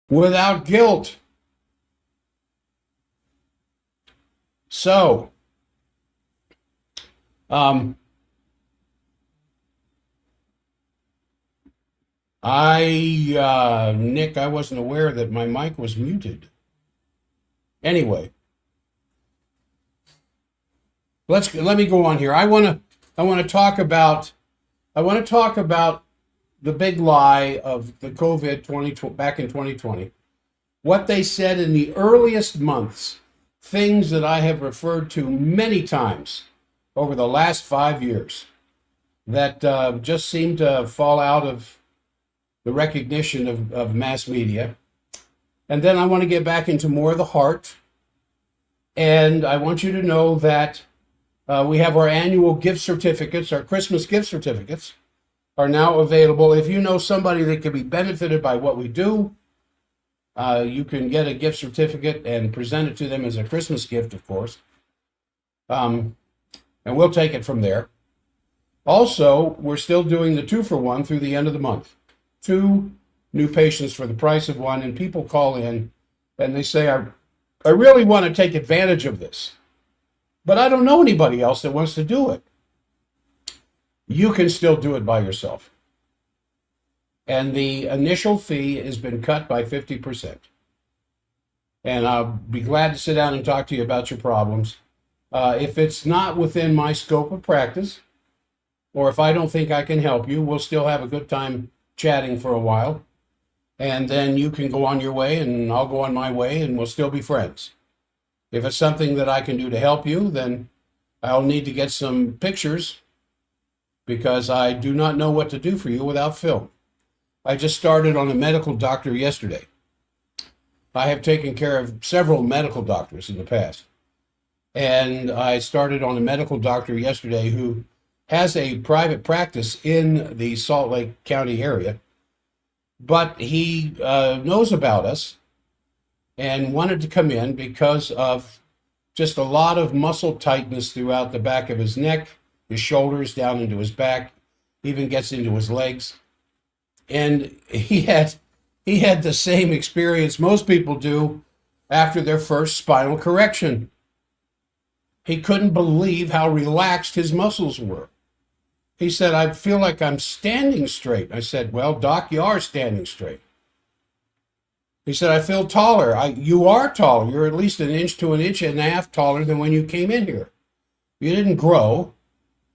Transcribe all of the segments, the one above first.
without guilt. So, um, Nick, I wasn't aware that my mic was muted. Anyway, let me go on here. I want to talk about the big lie of the COVID 2020 back in 2020. What they said in the earliest months, things that I have referred to many times over the last 5 years that just seem to fall out of the recognition of mass media. And then I want to get back into more of the heart. And I want you to know that we have our annual gift certificates, our Christmas gift certificates are now available. If you know somebody that could be benefited by what we do, you can get a gift certificate and present it to them as a Christmas gift, of course. And we'll take it from there. Also, we're still doing the 2-for-1 through the end of the month. 2 new patients for the price of 1, and people call in and they say, I really want to take advantage of this, but I don't know anybody else that wants to do it. You can still do it by yourself. And the initial fee has been cut by 50%. And I'll be glad to sit down and talk to you about your problems. If it's not within my scope of practice, or if I don't think I can help you, we'll still have a good time chatting for a while. And then you can go on your way and I'll go on my way and we'll still be friends. If it's something that I can do to help you, then I'll need to get some pictures because I do not know what to do for you without film. I just started on a medical doctor yesterday. I have taken care of several medical doctors in the past. And I started on a medical doctor yesterday who has a private practice in the Salt Lake County area, but he knows about us and wanted to come in because of just a lot of muscle tightness throughout the back of his neck, his shoulders, down into his back, even gets into his legs. And he had the same experience most people do after their first spinal correction. He couldn't believe how relaxed his muscles were. He said, I feel like I'm standing straight. I said, well, Doc, you are standing straight. He said, I feel taller. You are taller. You're at least 1 inch to 1.5 inches taller than when you came in here. You didn't grow.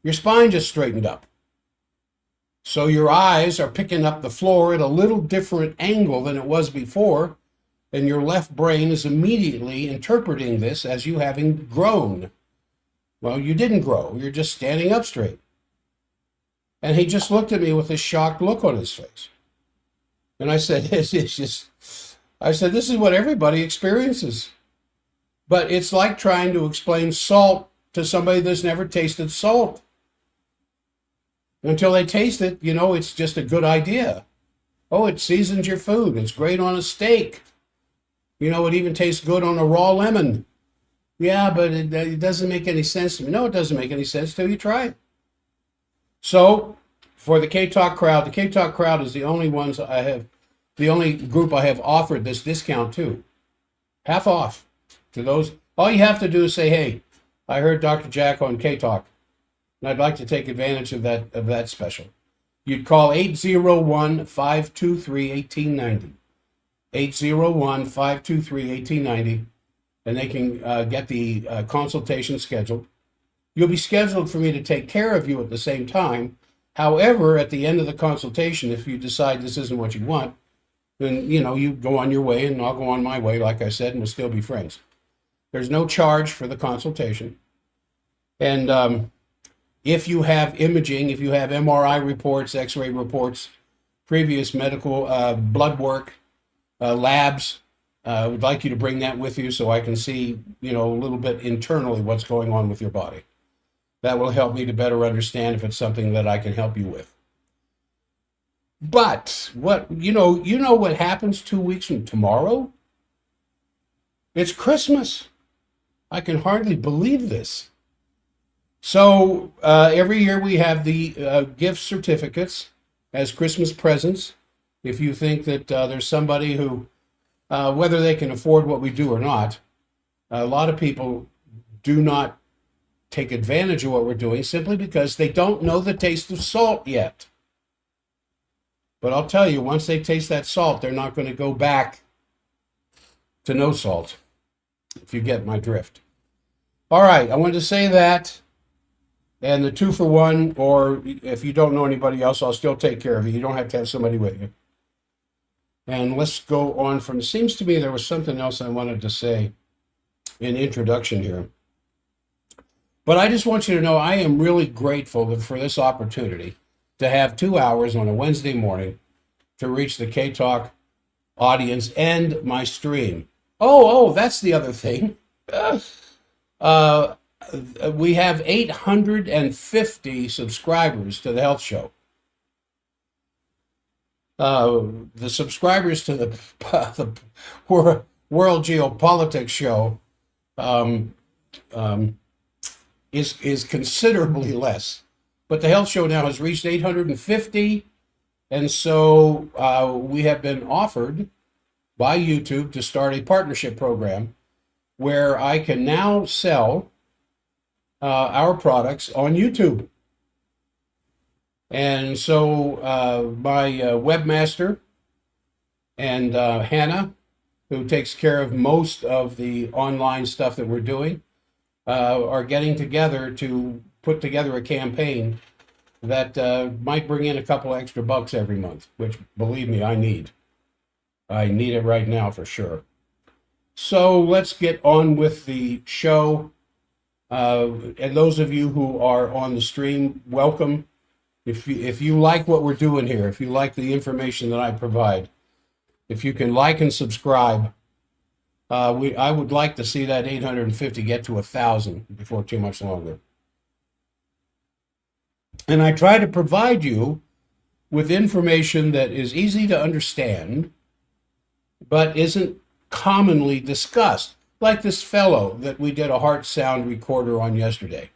Your spine just straightened up. So your eyes are picking up the floor at a little different angle than it was before, and your left brain is immediately interpreting this as you having grown. Well, you didn't grow. You're just standing up straight. And he just looked at me with a shocked look on his face. And I said, this is what everybody experiences. But it's like trying to explain salt to somebody that's never tasted salt. Until they taste it, it's just a good idea. Oh, it seasons your food. It's great on a steak. It even tastes good on a raw lemon. Yeah, but it doesn't make any sense to me. No, it doesn't make any sense till you try it. So, for the K-Talk crowd, the K-Talk crowd is the only group I have offered this discount to. Half off to those. All you have to do is say, hey, I heard Dr. Jack on K-Talk, and I'd like to take advantage of that special. You'd call 801-523-1890. 801-523-1890, and they can get the consultation scheduled. You'll be scheduled for me to take care of you at the same time. However, at the end of the consultation, if you decide this isn't what you want, then, you go on your way and I'll go on my way, like I said, and we'll still be friends. There's no charge for the consultation. And if you have imaging, if you have MRI reports, X-ray reports, previous medical blood work, labs, I would like you to bring that with you so I can see, a little bit internally what's going on with your body. That will help me to better understand if it's something that I can help you with. But what what happens 2 weeks from tomorrow? It's Christmas. I can hardly believe this. So every year we have the gift certificates as Christmas presents. If you think that there's somebody who whether they can afford what we do or not. A lot of people do not take advantage of what we're doing simply because they don't know the taste of salt yet. But I'll tell you, once they taste that salt, they're not going to go back to no salt, if you get my drift. All right, I wanted to say that. And the 2-for-1, or if you don't know anybody else, I'll still take care of you. You don't have to have somebody with you. And let's go on from, it seems to me there was something else I wanted to say in introduction here. But I just want you to know I am really grateful for this opportunity to have 2 hours on a Wednesday morning to reach the K-Talk audience and my stream. Oh, that's the other thing. We have 850 subscribers to the health show. The subscribers to the World Geopolitics show is considerably less. But the health show now has reached 850, and so we have been offered by YouTube to start a partnership program where I can now sell our products on YouTube. And so my webmaster and Hannah, who takes care of most of the online stuff that we're doing, are getting together to put together a campaign that might bring in a couple extra bucks every month, which, believe me, I need. I need it right now for sure. So let's get on with the show. And those of you who are on the stream, welcome. If you like what we're doing here, if you like the information that I provide, if you can like and subscribe, I would like to see that 850 get to 1,000 before too much longer. And I try to provide you with information that is easy to understand, but isn't commonly discussed. Like this fellow that we did a heart sound recorder on yesterday,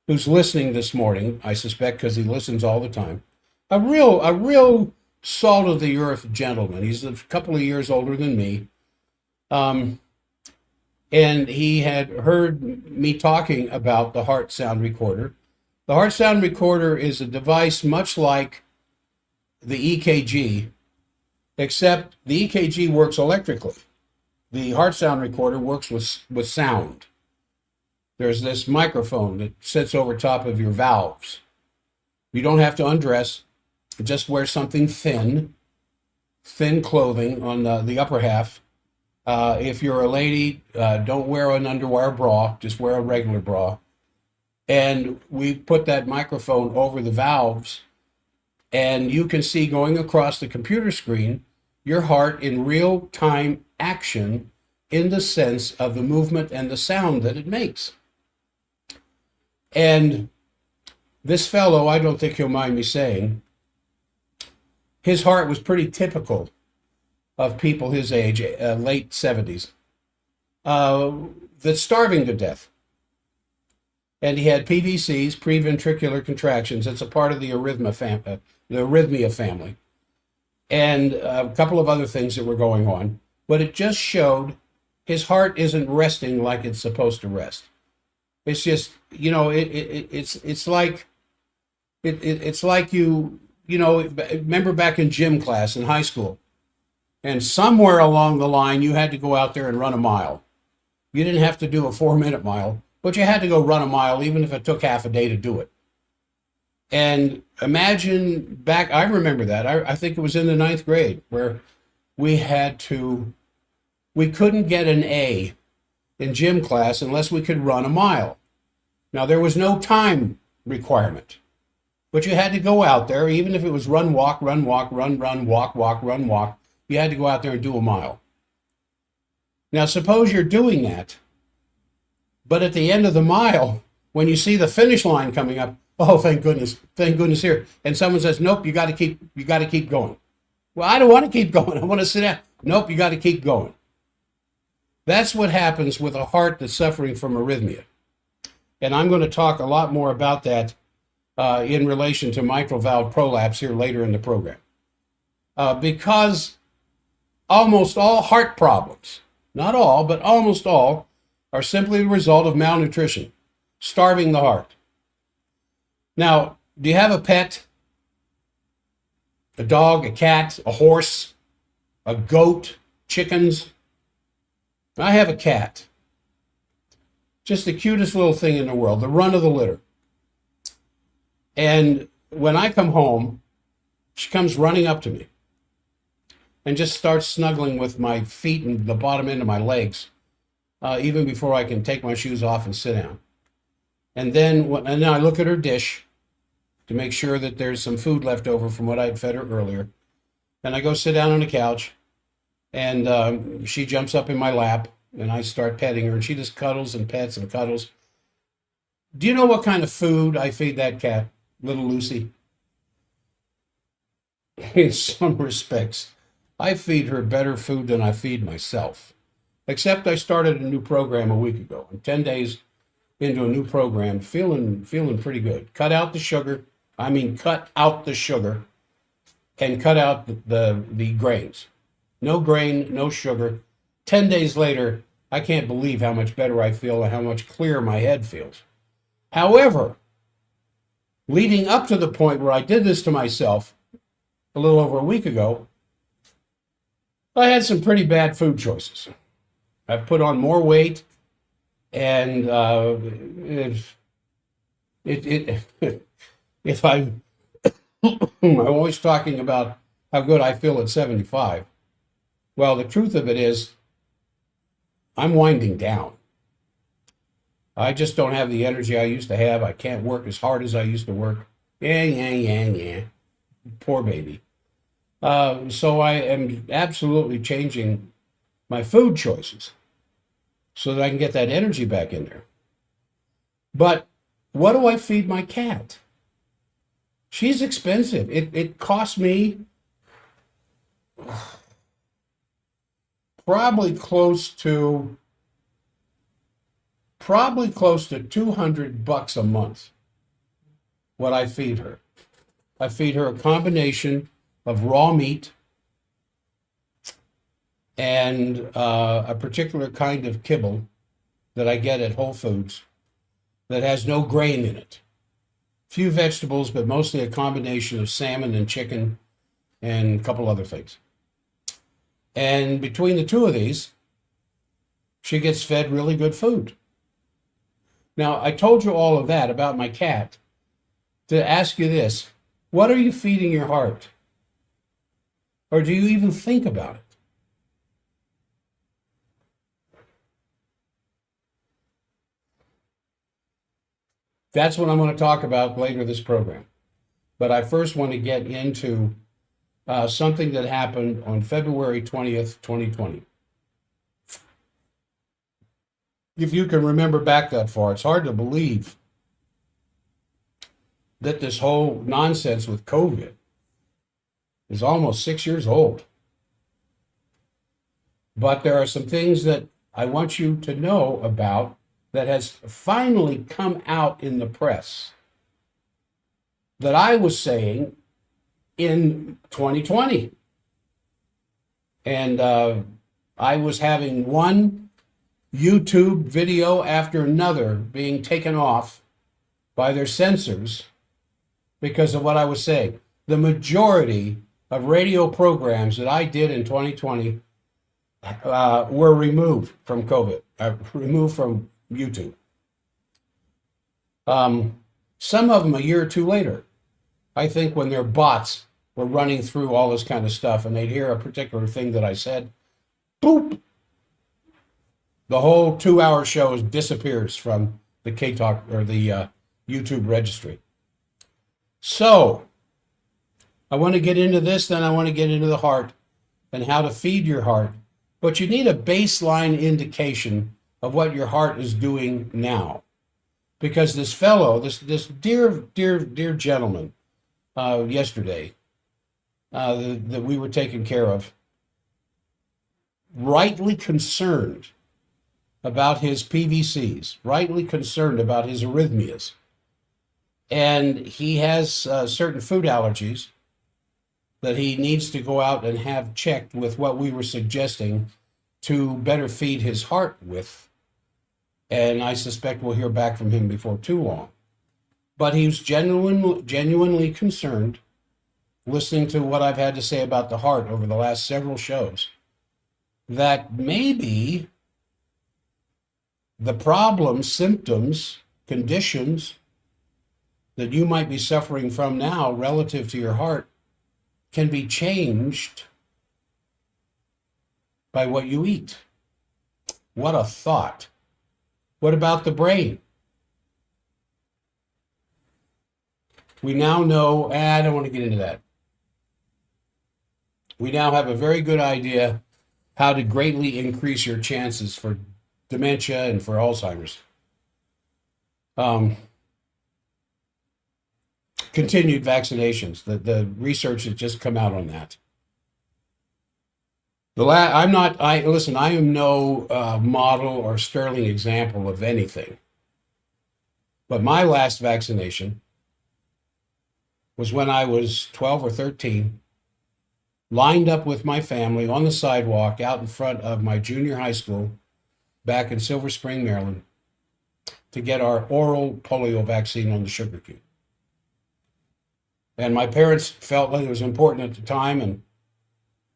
who's listening this morning, I suspect because he listens all the time. A real salt of the earth gentleman. He's a couple of years older than me. And he had heard me talking about the heart sound recorder. The heart sound recorder is a device much like the EKG, except the EKG works electrically. The heart sound recorder works with sound. There's this microphone that sits over top of your valves. You don't have to undress. Just wear something thin clothing on the upper half. If you're a lady, don't wear an underwire bra. Just wear a regular bra. And we put that microphone over the valves, and you can see going across the computer screen your heart in real-time action in the sense of the movement and the sound that it makes. And this fellow, I don't think he'll mind me saying, his heart was pretty typical of people his age, late 70s, that's starving to death. And he had PVCs, preventricular contractions. It's a part of the arrhythmia family. And a couple of other things that were going on. But it just showed his heart isn't resting like it's supposed to rest. It's just, it's like you remember back in gym class in high school, and somewhere along the line you had to go out there and run a mile. You didn't have to do a 4-minute mile, but you had to go run a mile even if it took half a day to do it. And imagine back, I remember that. I think it was in the 9th grade where we couldn't get an A in gym class unless we could run a mile. Now, there was no time requirement, but you had to go out there, even if it was run, walk, run, walk, run, walk, walk, run, walk, you had to go out there and do a mile. Now, suppose you're doing that, but at the end of the mile, when you see the finish line coming up, oh, thank goodness here. And someone says, nope, you got to keep going. Well, I don't want to keep going. I want to sit down. Nope, you got to keep going. That's what happens with a heart that's suffering from arrhythmia. And I'm going to talk a lot more about that in relation to mitral valve prolapse here later in the program. Because Almost all heart problems, not all, but almost all, are simply the result of malnutrition, starving the heart. Now, do you have a pet? A dog, a cat, a horse, a goat, chickens? I have a cat. Just the cutest little thing in the world, the run of the litter. And when I come home, she comes running up to me and just starts snuggling with my feet and the bottom end of my legs, even before I can take my shoes off and sit down. And then I look at her dish to make sure that there's some food left over from what I'd fed her earlier. And I go sit down on the couch, and she jumps up in my lap, and I start petting her, and she just cuddles and pets and cuddles. Do you know what kind of food I feed that cat, little Lucy? In some respects, I feed her better food than I feed myself. Except I started a new program a week ago. I'm 10 days into a new program, feeling pretty good. Cut out the sugar. Cut out the sugar and cut out the grains. No grain, no sugar. 10 days later, I can't believe how much better I feel and how much clearer my head feels. However, leading up to the point where I did this to myself a little over a week ago, I had some pretty bad food choices. I've put on more weight, and if I'm always talking about how good I feel at 75, well, the truth of it is I'm winding down. I just don't have the energy I used to have. I can't work as hard as I used to work. Yeah. Poor baby. So I am absolutely changing my food choices so that I can get that energy back in there. But what do I feed my cat? She's expensive. It costs me probably close to $200 a month what I feed her. I feed her a combination of raw meat and a particular kind of kibble that I get at Whole Foods that has no grain in it. Few vegetables, but mostly a combination of salmon and chicken and a couple other things. And between the two of these, she gets fed really good food. Now, I told you all of that about my cat to ask you this. What are you feeding your heart? Or do you even think about it? That's what I'm going to talk about later this program. But I first want to get into something that happened on February 20th, 2020. If you can remember back that far, it's hard to believe that this whole nonsense with COVID is almost 6 years old. But there are some things that I want you to know about that has finally come out in the press that I was saying in 2020. And I was having one YouTube video after another being taken off by their censors because of what I was saying. The majority of radio programs that I did in 2020 were removed from COVID, removed from YouTube. Some of them a year or two later, I think, when their bots were running through all this kind of stuff and they'd hear a particular thing that I said, boop, the whole 2-hour show disappears from the K-Talk or the YouTube registry. So I want to get into this, then I want to get into the heart and how to feed your heart. But you need a baseline indication of what your heart is doing now. Because this fellow, this dear gentleman yesterday that we were taking care of, rightly concerned about his PVCs, rightly concerned about his arrhythmias. And he has certain food allergies that he needs to go out and have checked with what we were suggesting to better feed his heart with. And I suspect we'll hear back from him before too long. But he was genuinely concerned, listening to what I've had to say about the heart over the last several shows, that maybe the problems, symptoms, conditions that you might be suffering from now relative to your heart can be changed by what you eat. What a thought. What about the brain? We now know, I don't want to get into that. We now have a very good idea how to greatly increase your chances for dementia and for Alzheimer's. Continued vaccinations, the research has just come out on that. I am no model or sterling example of anything. But my last vaccination was when I was 12 or 13, lined up with my family on the sidewalk out in front of my junior high school back in Silver Spring, Maryland, to get our oral polio vaccine on the sugar cube. And my parents felt like it was important at the time, and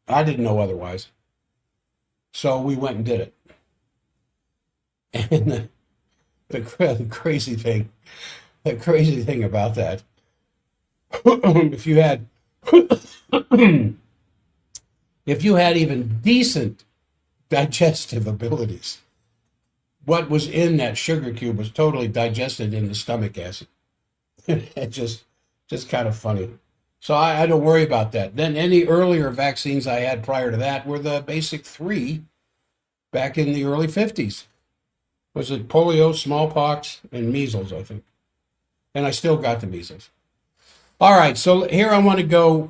I didn't know otherwise. So we went and did it. And the crazy thing about that, if you had even decent digestive abilities, what was in that sugar cube was totally digested in the stomach acid. It just kind of funny. So I don't worry about that. Then any earlier vaccines I had prior to that were the basic 3 back in the early 50s. Was it polio, smallpox, and measles, I think. And I still got the measles. All right, so here I want to go.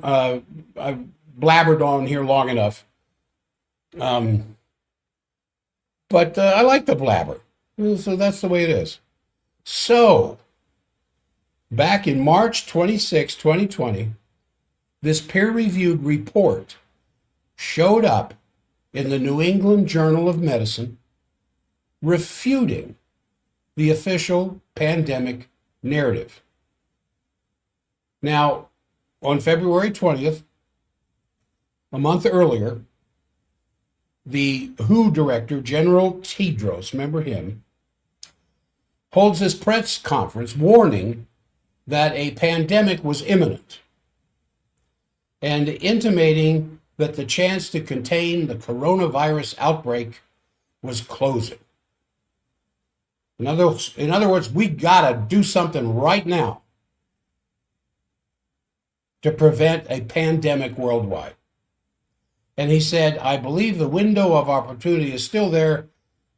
I've blabbered on here long enough. But I like the blabber. So that's the way it is. So, back in March 26, 2020, this peer-reviewed report showed up in the New England Journal of Medicine, refuting the official pandemic narrative. Now, on February 20th, a month earlier, the WHO director, General Tedros, remember him, holds this press conference warning that a pandemic was imminent and intimating that the chance to contain the coronavirus outbreak was closing. In other words, we gotta do something right now to prevent a pandemic worldwide. And he said, I believe the window of opportunity is still there,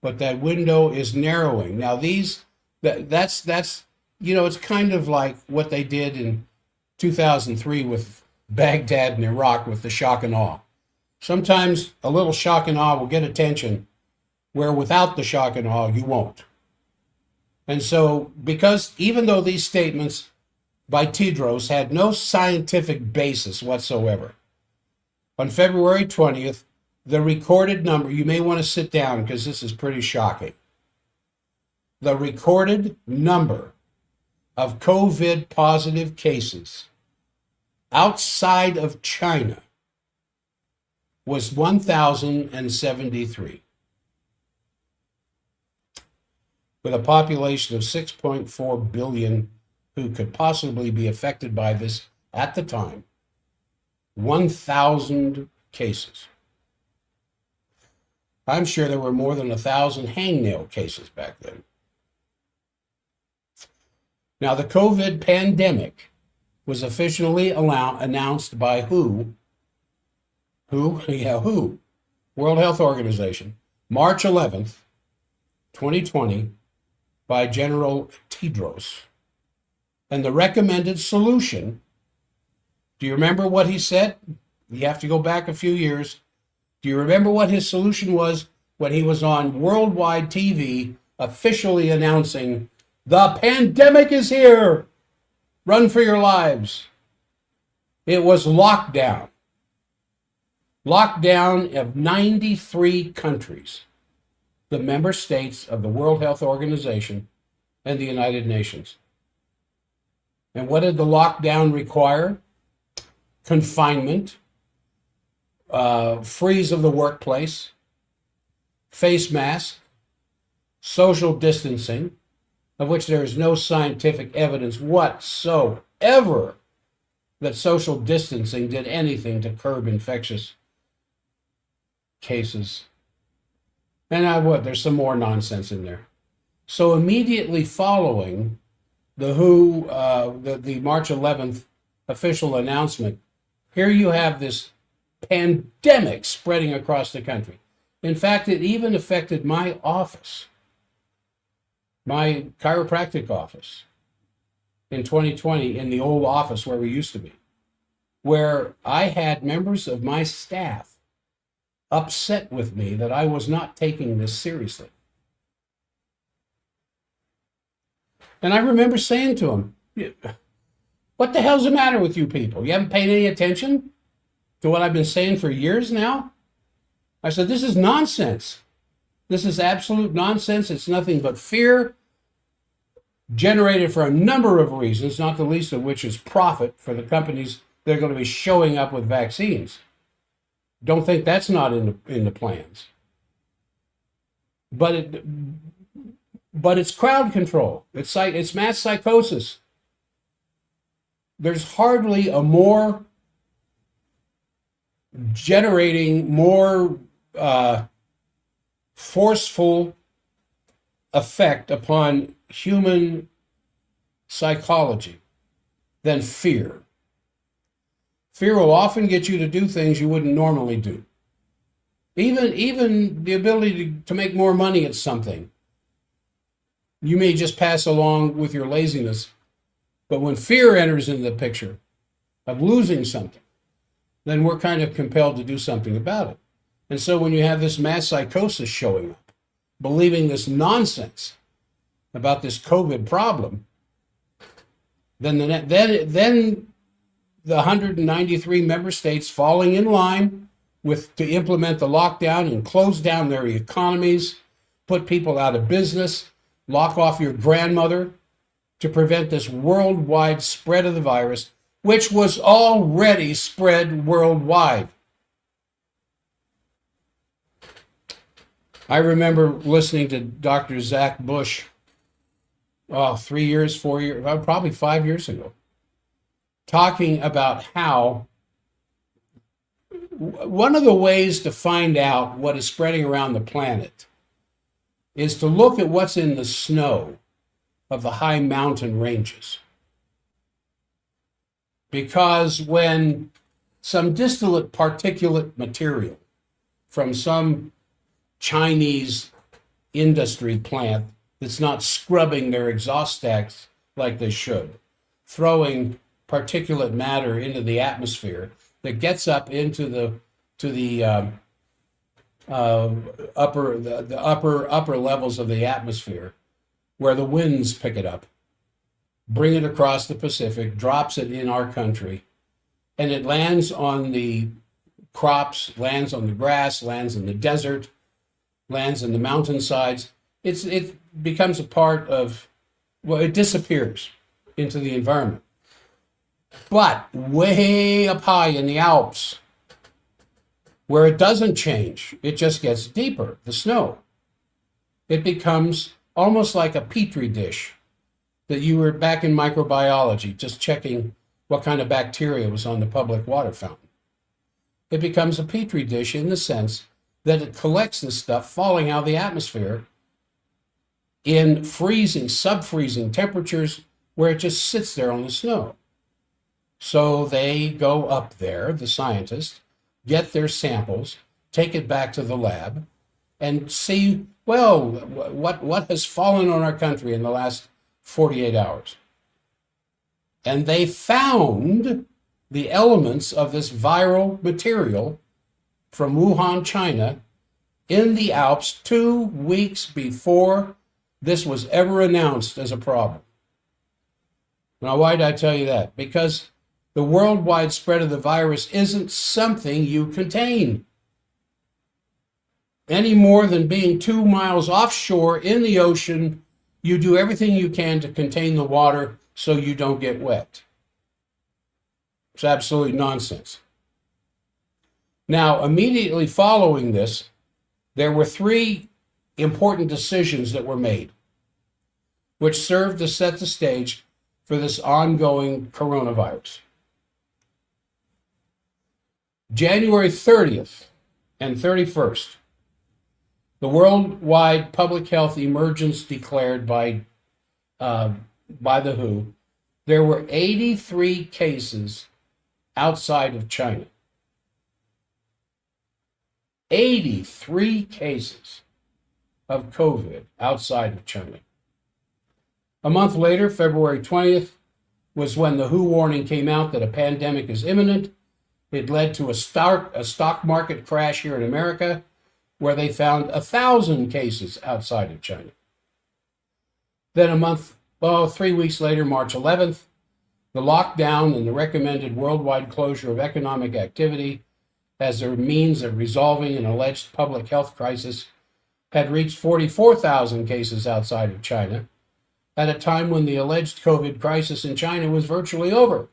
but that window is narrowing. Now that's it's kind of like what they did in 2003 with Baghdad and Iraq with the shock and awe. Sometimes a little shock and awe will get attention where without the shock and awe, you won't. And so, because even though these statements by Tedros had no scientific basis whatsoever, on February 20th, the recorded number, you may want to sit down because this is pretty shocking. The recorded number of COVID positive cases outside of China was 1,073. With a population of 6.4 billion who could possibly be affected by this at the time, 1,000 cases. I'm sure there were more than 1,000 hangnail cases back then. Now, the COVID pandemic was officially announced by WHO? World Health Organization, March 11th, 2020, by General Tedros. And the recommended solution, do you remember what he said? You have to go back a few years. Do you remember what his solution was when he was on worldwide TV officially announcing, the pandemic is here, run for your lives? It was lockdown. Lockdown of 93 countries, the member states of the World Health Organization and the United Nations. And what did the lockdown require? Confinement, freeze of the workplace, face masks, social distancing, of which there is no scientific evidence whatsoever that social distancing did anything to curb infectious cases. And there's some more nonsense in there. So immediately following the the March 11th official announcement, here you have this pandemic spreading across the country. In fact, it even affected my office, my chiropractic office in 2020, in the old office where we used to be, where I had members of my staff upset with me that I was not taking this seriously. And I remember saying to them, what the hell's the matter with you people? You haven't paid any attention to what I've been saying for years now? I said, this is nonsense. This is absolute nonsense. It's nothing but fear generated for a number of reasons, not the least of which is profit for the companies that are going to be showing up with vaccines. Don't think that's not in the plans. But it's crowd control. It's mass psychosis. There's hardly a more generating, more forceful effect upon human psychology than fear. Fear will often get you to do things you wouldn't normally do. Even the ability to make more money at something, you may just pass along with your laziness. But when fear enters into the picture of losing something, then we're kind of compelled to do something about it. And so when you have this mass psychosis showing up, believing this nonsense about this COVID problem, then the 193 member states falling in line to implement the lockdown and close down their economies, put people out of business, lock off your grandmother to prevent this worldwide spread of the virus, which was already spread worldwide. I remember listening to Dr. Zach Bush 3 years, 4 years, probably 5 years ago, talking about how one of the ways to find out what is spreading around the planet is to look at what's in the snow of the high mountain ranges. Because when some distillate particulate material from some Chinese industry plant that's not scrubbing their exhaust stacks like they should, throwing particulate matter into the atmosphere that gets up into the upper levels of the atmosphere, where the winds pick it up, bring it across the Pacific, drops it in our country, and it lands on the crops, lands on the grass, lands in the desert, lands in the mountainsides. It becomes a part of, it disappears into the environment. But way up high in the Alps, where it doesn't change, it just gets deeper, the snow. It becomes almost like a petri dish that you were back in microbiology, just checking what kind of bacteria was on the public water fountain. It becomes a petri dish in the sense that it collects this stuff falling out of the atmosphere in freezing, sub-freezing temperatures where it just sits there on the snow. So they go up there, the scientists, get their samples, take it back to the lab, and see, well, what has fallen on our country in the last 48 hours. And they found the elements of this viral material from Wuhan, China, in the Alps 2 weeks before this was ever announced as a problem. Now, why did I tell you that? Because The worldwide spread of the virus isn't something you contain, any more than being 2 miles offshore in the ocean, you do everything you can to contain the water so you don't get wet. It's absolutely nonsense. Now, immediately following this, there were 3 important decisions that were made, which served to set the stage for this ongoing coronavirus. January 30th and 31st, the worldwide public health emergency declared by the WHO, there were 83 cases outside of China. 83 cases of COVID outside of China. A month later, February 20th, was when the WHO warning came out that a pandemic is imminent. It led to a stock market crash here in America, where they found 1,000 cases outside of China. Then 3 weeks later, March 11th, the lockdown and the recommended worldwide closure of economic activity as a means of resolving an alleged public health crisis had reached 44,000 cases outside of China at a time when the alleged COVID crisis in China was virtually over.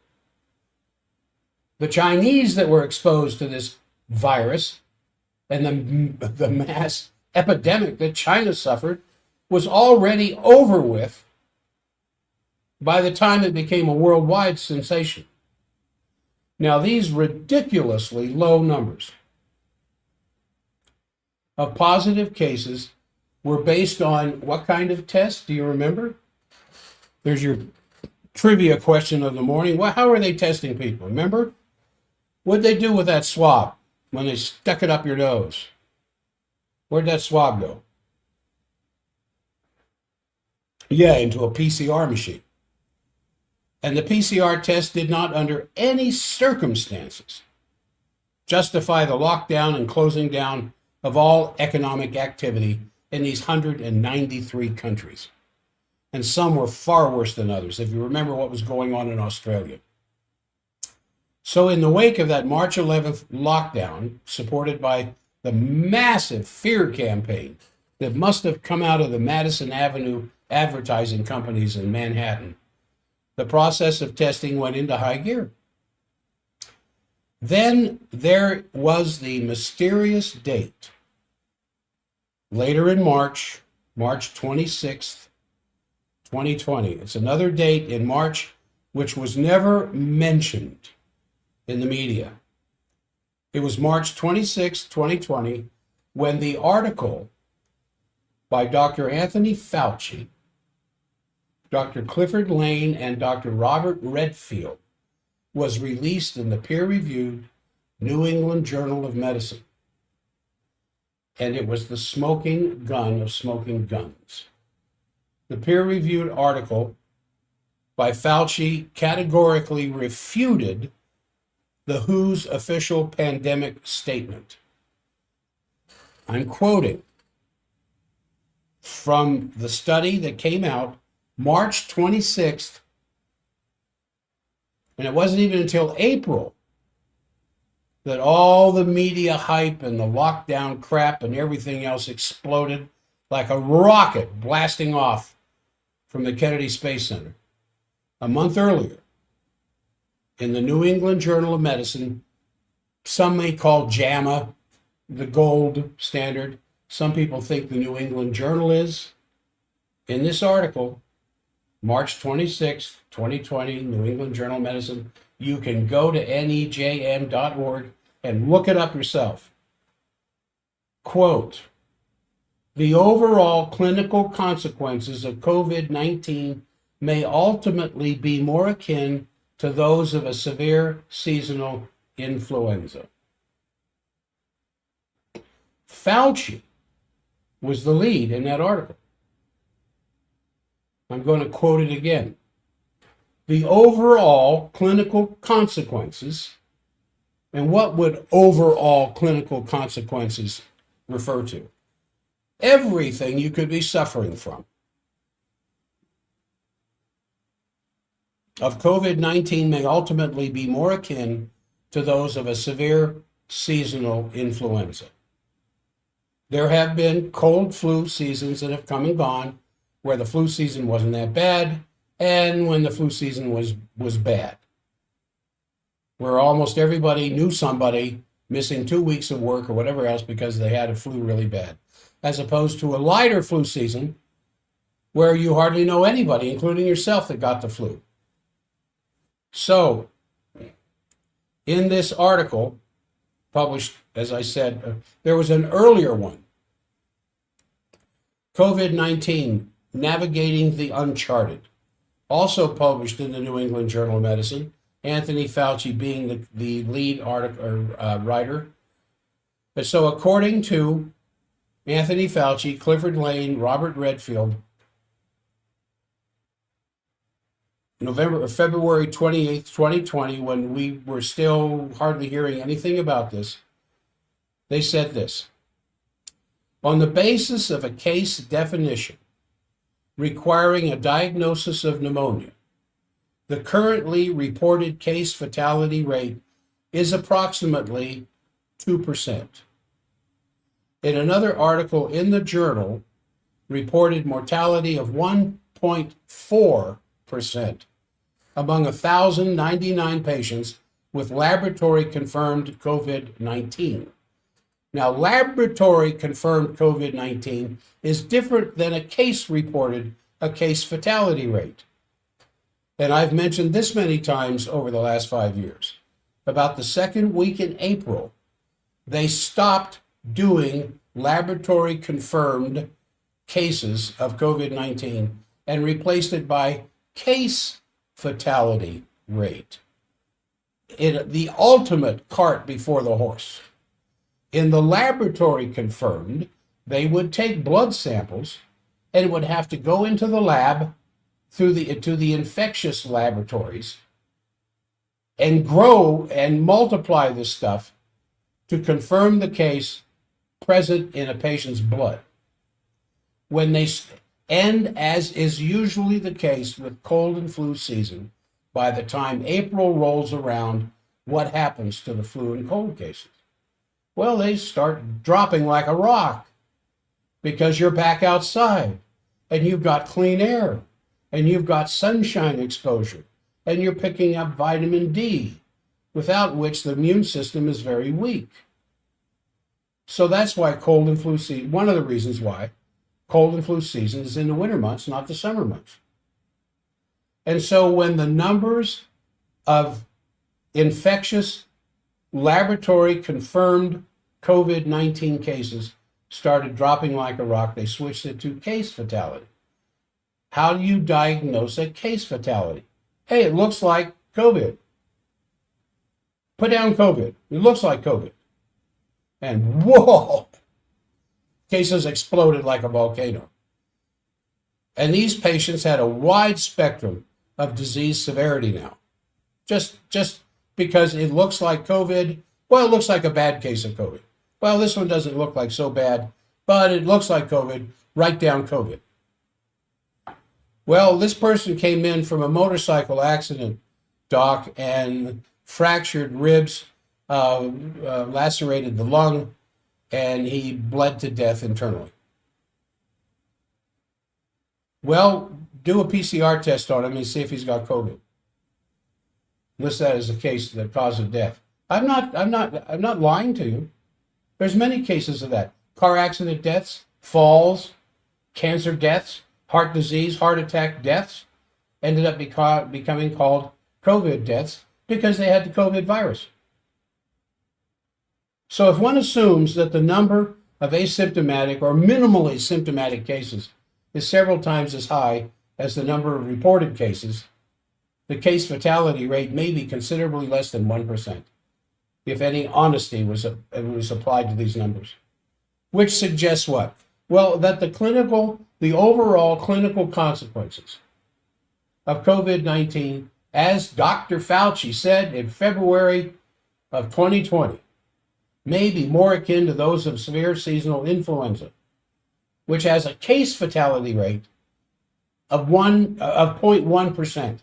The Chinese that were exposed to this virus and the mass epidemic that China suffered was already over with by the time it became a worldwide sensation. Now, these ridiculously low numbers of positive cases were based on what kind of test? Do you remember? There's your trivia question of the morning. Well, how are they testing people? Remember? What'd they do with that swab when they stuck it up your nose? Where'd that swab go? Yeah, into a PCR machine. And the PCR test did not, under any circumstances, justify the lockdown and closing down of all economic activity in these 193 countries. And some were far worse than others, if you remember what was going on in Australia. So in the wake of that March 11th lockdown, supported by the massive fear campaign that must have come out of the Madison Avenue advertising companies in Manhattan, the process of testing went into high gear. Then there was the mysterious date, later in March 26th, 2020. It's another date in March which was never mentioned in the media. It was March 26th, 2020, when the article by Dr. Anthony Fauci, Dr. Clifford Lane, and Dr. Robert Redfield was released in the peer-reviewed New England Journal of Medicine. And it was the smoking gun of smoking guns. The peer-reviewed article by Fauci categorically refuted the WHO's official pandemic statement. I'm quoting from the study that came out March 26th, and it wasn't even until April that all the media hype and the lockdown crap and everything else exploded like a rocket blasting off from the Kennedy Space Center. A month earlier, in the New England Journal of Medicine, some may call JAMA the gold standard. Some people think the New England Journal is. In this article, March 26, 2020, New England Journal of Medicine, you can go to nejm.org and look it up yourself. Quote, the overall clinical consequences of COVID-19 may ultimately be more akin to those of a severe seasonal influenza. Fauci was the lead in that article. I'm going to quote it again. The overall clinical consequences, and what would overall clinical consequences refer to? Everything you could be suffering from. of COVID-19 may ultimately be more akin to those of a severe seasonal influenza. There have been cold flu seasons that have come and gone where the flu season wasn't that bad, and when the flu season was bad, where almost everybody knew somebody missing 2 weeks of work or whatever else because they had a flu really bad, as opposed to a lighter flu season where you hardly know anybody, including yourself, that got the flu. So, in this article, published, as I said, there was an earlier one, COVID-19, Navigating the Uncharted, also published in the New England Journal of Medicine, Anthony Fauci being the lead writer. And so according to Anthony Fauci, Clifford Lane, Robert Redfield, February 28th, 2020, when we were still hardly hearing anything about this, they said this: on the basis of a case definition requiring a diagnosis of pneumonia, the currently reported case fatality rate is approximately 2%. In another article in the journal, reported mortality of 1.4% among 1,099 patients with laboratory-confirmed COVID-19. Now, laboratory-confirmed COVID-19 is different than a case fatality rate. And I've mentioned this many times over the last 5 years. About the second week in April, they stopped doing laboratory-confirmed cases of COVID-19 and replaced it by case fatality rate. The ultimate cart before the horse. In the laboratory confirmed, they would take blood samples and it would have to go into the lab to the infectious laboratories and grow and multiply this stuff to confirm the case present in a patient's blood. And as is usually the case with cold and flu season, by the time April rolls around, what happens to the flu and cold cases? Well, they start dropping like a rock because you're back outside and you've got clean air and you've got sunshine exposure and you're picking up vitamin D, without which the immune system is very weak. So that's why cold and flu season, one of the reasons why cold and flu season is in the winter months, not the summer months. And so when the numbers of infectious laboratory confirmed COVID-19 cases started dropping like a rock, they switched it to case fatality. How do you diagnose a case fatality? Hey, it looks like COVID. Put down COVID. It looks like COVID. And whoa, cases exploded like a volcano. And these patients had a wide spectrum of disease severity now. Just because it looks like COVID, well, it looks like a bad case of COVID. Well, this one doesn't look like so bad, but it looks like COVID. Write down COVID. Well, this person came in from a motorcycle accident, doc, and fractured ribs, lacerated the lung, and he bled to death internally. Well, do a PCR test on him and see if he's got COVID. List that as a case, the cause of death. I'm not lying to you. There's many cases of that. Car accident deaths, falls, cancer deaths, heart disease, heart attack deaths ended up becoming called COVID deaths because they had the COVID virus. So if one assumes that the number of asymptomatic or minimally symptomatic cases is several times as high as the number of reported cases, the case fatality rate may be considerably less than 1%, if any honesty was applied to these numbers. Which suggests what? Well, that the overall clinical consequences of COVID-19, as Dr. Fauci said in February of 2020, may be more akin to those of severe seasonal influenza, which has a case fatality rate of 0.1%.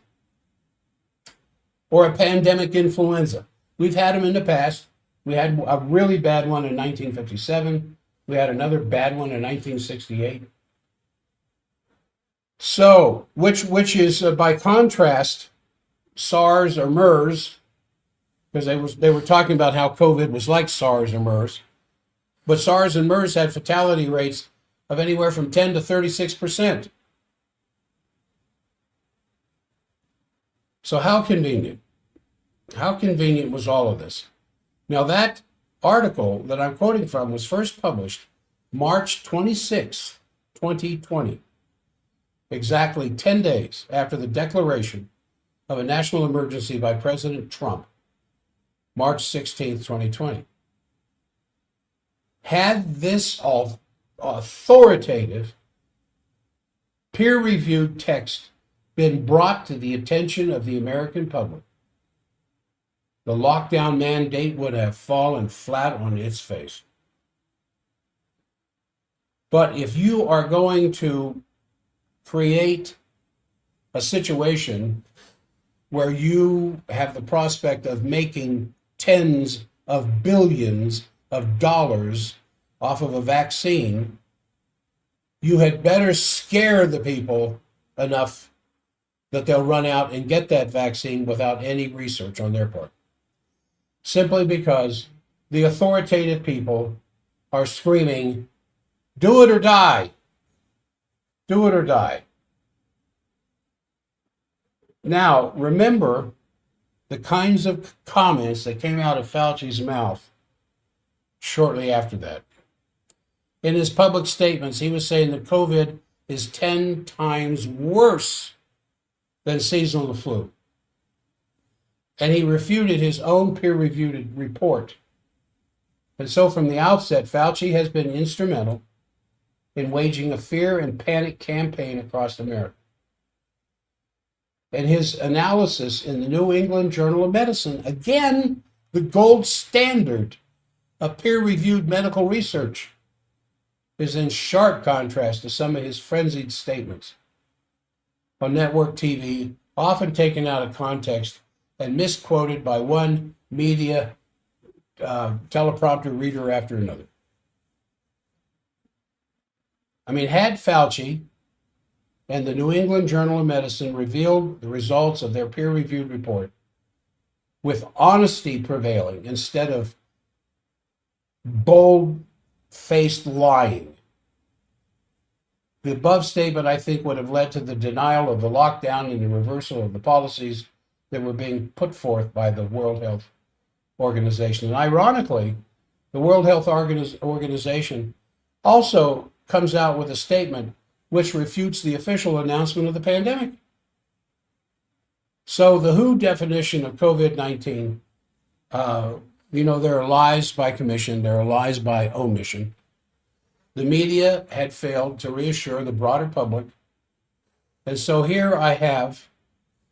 or a pandemic influenza. We've had them in the past. We had a really bad one in 1957. We had another bad one in 1968. So, which is by contrast, SARS or MERS, because they were talking about how COVID was like SARS or MERS, but SARS and MERS had fatality rates of anywhere from 10 to 36%. So how convenient? How convenient was all of this? Now that article that I'm quoting from was first published March 26, 2020, exactly 10 days after the declaration of a national emergency by President Trump, March 16, 2020. Had this authoritative, peer-reviewed text been brought to the attention of the American public, the lockdown mandate would have fallen flat on its face. But if you are going to create a situation where you have the prospect of making tens of billions of dollars off of a vaccine, you had better scare the people enough that they'll run out and get that vaccine without any research on their part. Simply because the authoritative people are screaming, do it or die. Do it or die. Now, remember the kinds of comments that came out of Fauci's mouth shortly after that. In his public statements, he was saying that COVID is 10 times worse than seasonal flu. And he refuted his own peer-reviewed report. And so from the outset, Fauci has been instrumental in waging a fear and panic campaign across America. And his analysis in the New England Journal of Medicine, again, the gold standard of peer-reviewed medical research, is in sharp contrast to some of his frenzied statements on network TV, often taken out of context and misquoted by one media teleprompter reader after another. I mean, had Fauci and the New England Journal of Medicine revealed the results of their peer-reviewed report with honesty prevailing instead of bold-faced lying, the above statement, I think, would have led to the denial of the lockdown and the reversal of the policies that were being put forth by the World Health Organization. And ironically, the World Health Organization also comes out with a statement which refutes the official announcement of the pandemic. So the WHO definition of COVID-19, there are lies by commission, there are lies by omission. The media had failed to reassure the broader public. And so here I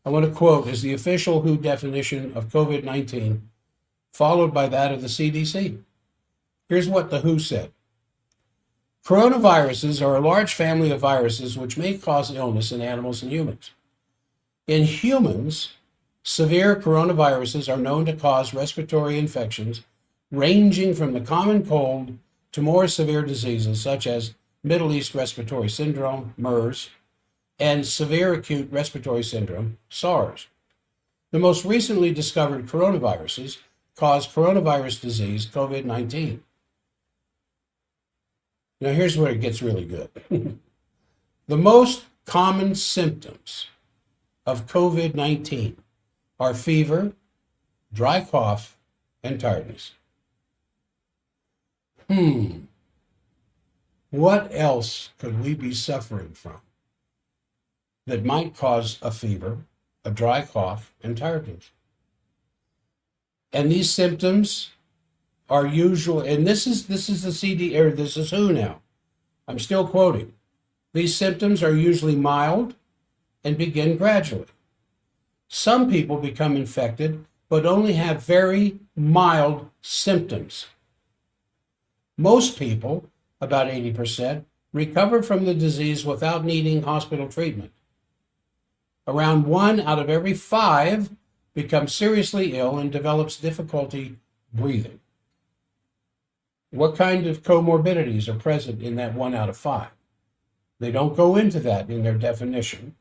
want to quote as the official WHO definition of COVID-19, followed by that of the CDC. Here's what the WHO said. Coronaviruses are a large family of viruses which may cause illness in animals and humans. In humans, severe coronaviruses are known to cause respiratory infections ranging from the common cold to more severe diseases such as Middle East Respiratory Syndrome, MERS, and severe acute respiratory syndrome, SARS. The most recently discovered coronaviruses cause coronavirus disease, COVID-19. Now here's where it gets really good. The most common symptoms of COVID-19 are fever, dry cough, and tiredness. What else could we be suffering from that might cause a fever, a dry cough, and tiredness? And these symptoms are usual, and this is the CD, or this is WHO now. I'm still quoting. These symptoms are usually mild and begin gradually. Some people become infected, but only have very mild symptoms. Most people, about 80%, recover from the disease without needing hospital treatment. Around 1 out of every 5 becomes seriously ill and develops difficulty breathing. What kind of comorbidities are present in that 1 out of 5? They don't go into that in their definition.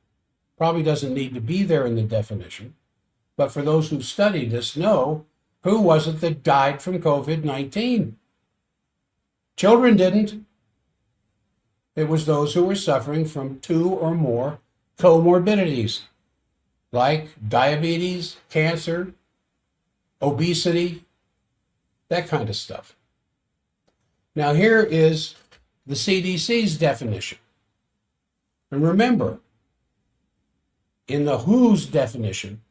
Probably doesn't need to be there in the definition. But for those who study this, know who was it that died from COVID-19? Children didn't. It was those who were suffering from 2 or more comorbidities, like diabetes, cancer, obesity, that kind of stuff. Now here is the CDC's definition. And remember, in the WHO's definition,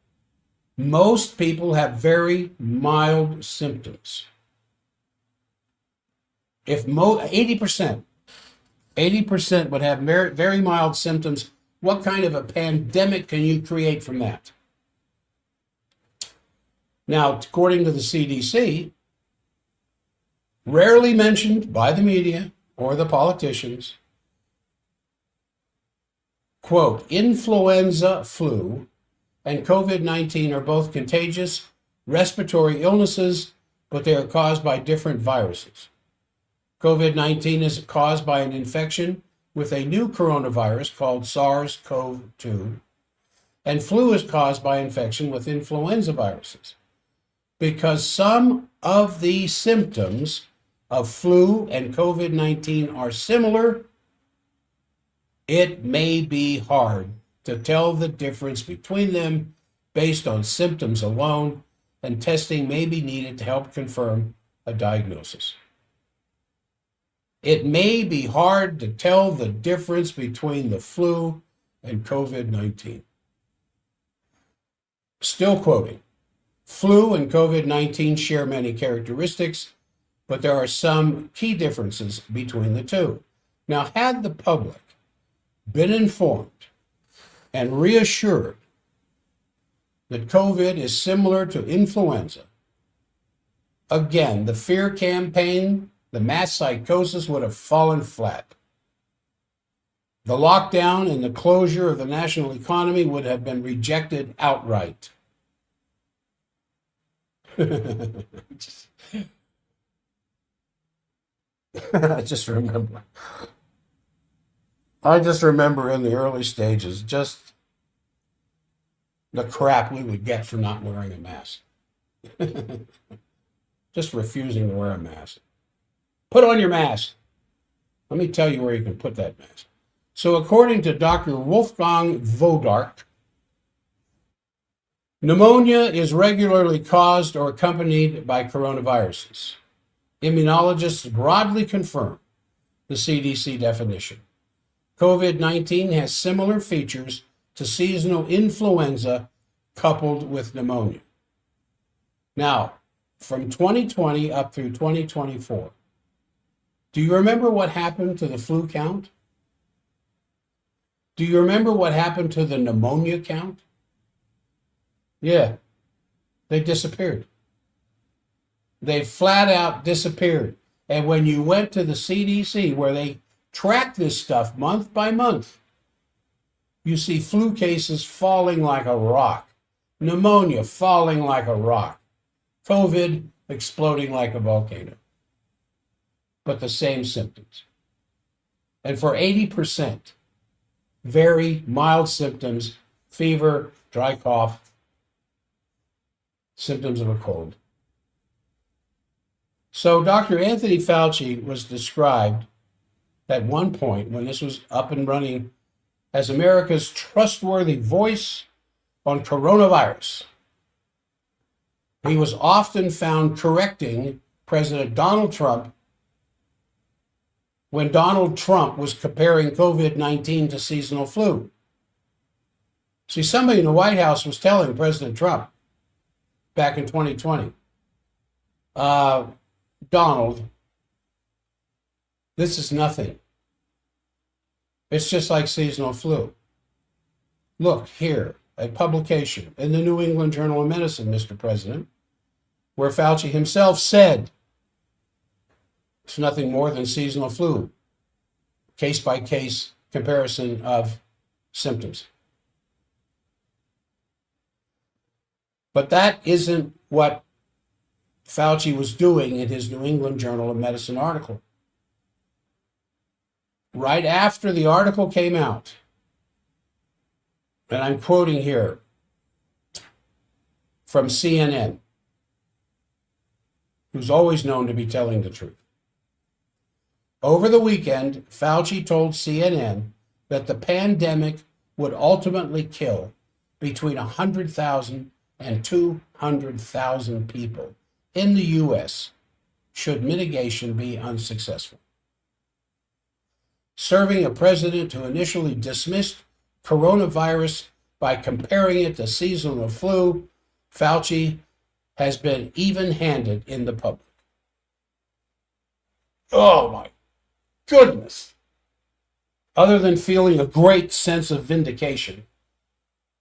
most people have very mild symptoms. If 80% would have very mild symptoms, what kind of a pandemic can you create from that? Now, according to the CDC, rarely mentioned by the media or the politicians, quote, influenza, flu, and COVID-19 are both contagious respiratory illnesses, but they are caused by different viruses. COVID-19 is caused by an infection with a new coronavirus called SARS-CoV-2, and flu is caused by infection with influenza viruses. Because some of the symptoms of flu and COVID-19 are similar, it may be hard to tell the difference between them based on symptoms alone, and testing may be needed to help confirm a diagnosis. It may be hard to tell the difference between the flu and COVID-19. Still quoting, flu and COVID-19 share many characteristics, but there are some key differences between the two. Now, had the public been informed and reassured that COVID is similar to influenza, again, the fear campaign, the mass psychosis would have fallen flat. The lockdown and the closure of the national economy would have been rejected outright. I just remember in the early stages, just the crap we would get for not wearing a mask. Just refusing to wear a mask. Put on your mask. Let me tell you where you can put that mask. So according to Dr. Wolfgang Vodark, pneumonia is regularly caused or accompanied by coronaviruses. Immunologists broadly confirm the CDC definition. COVID-19 has similar features to seasonal influenza coupled with pneumonia. Now, from 2020 up through 2024, do you remember what happened to the flu count? Do you remember what happened to the pneumonia count? Yeah, they disappeared. They flat out disappeared. And when you went to the CDC, where they track this stuff month by month, you see flu cases falling like a rock, pneumonia falling like a rock, COVID exploding like a volcano, but the same symptoms. And for 80%, very mild symptoms, fever, dry cough, symptoms of a cold. So Dr. Anthony Fauci was described at one point, when this was up and running, as America's trustworthy voice on coronavirus. He was often found correcting President Donald Trump when Donald Trump was comparing COVID-19 to seasonal flu. See, somebody in the White House was telling President Trump back in 2020, Donald, this is nothing. It's just like seasonal flu. Look here, a publication in the New England Journal of Medicine, Mr. President, where Fauci himself said it's nothing more than seasonal flu, case-by-case comparison of symptoms. But that isn't what Fauci was doing in his New England Journal of Medicine article. Right after the article came out, and I'm quoting here from CNN, who's always known to be telling the truth. Over the weekend, Fauci told CNN that the pandemic would ultimately kill between 100,000 and 200,000 people in the U.S. should mitigation be unsuccessful. Serving a president who initially dismissed coronavirus by comparing it to seasonal flu, Fauci has been even-handed in the public. Oh my goodness. Other than feeling a great sense of vindication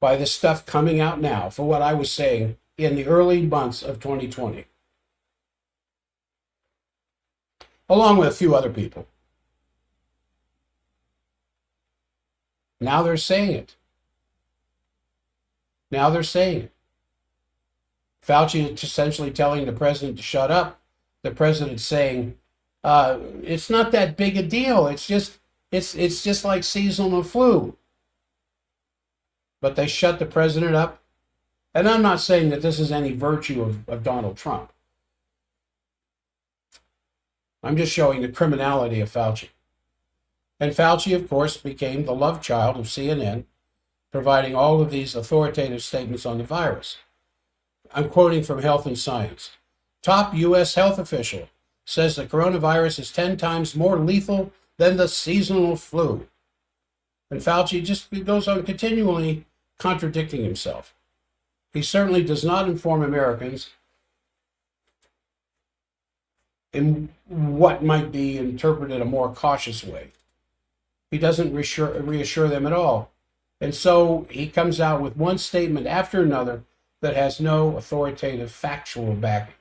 by this stuff coming out now for what I was saying in the early months of 2020, along with a few other people. Now they're saying it. Now they're saying it. Fauci is essentially telling the president to shut up. The president's saying, it's not that big a deal. It's just like seasonal flu. But they shut the president up. And I'm not saying that this is any virtue of Donald Trump. I'm just showing the criminality of Fauci. And Fauci, of course, became the love child of CNN, providing all of these authoritative statements on the virus. I'm quoting from Health and Science. Top U.S. health official says the coronavirus is 10 times more lethal than the seasonal flu. And Fauci just goes on continually contradicting himself. He certainly does not inform Americans in what might be interpreted a more cautious way. He doesn't reassure them at all. And so he comes out with one statement after another that has no authoritative factual backing.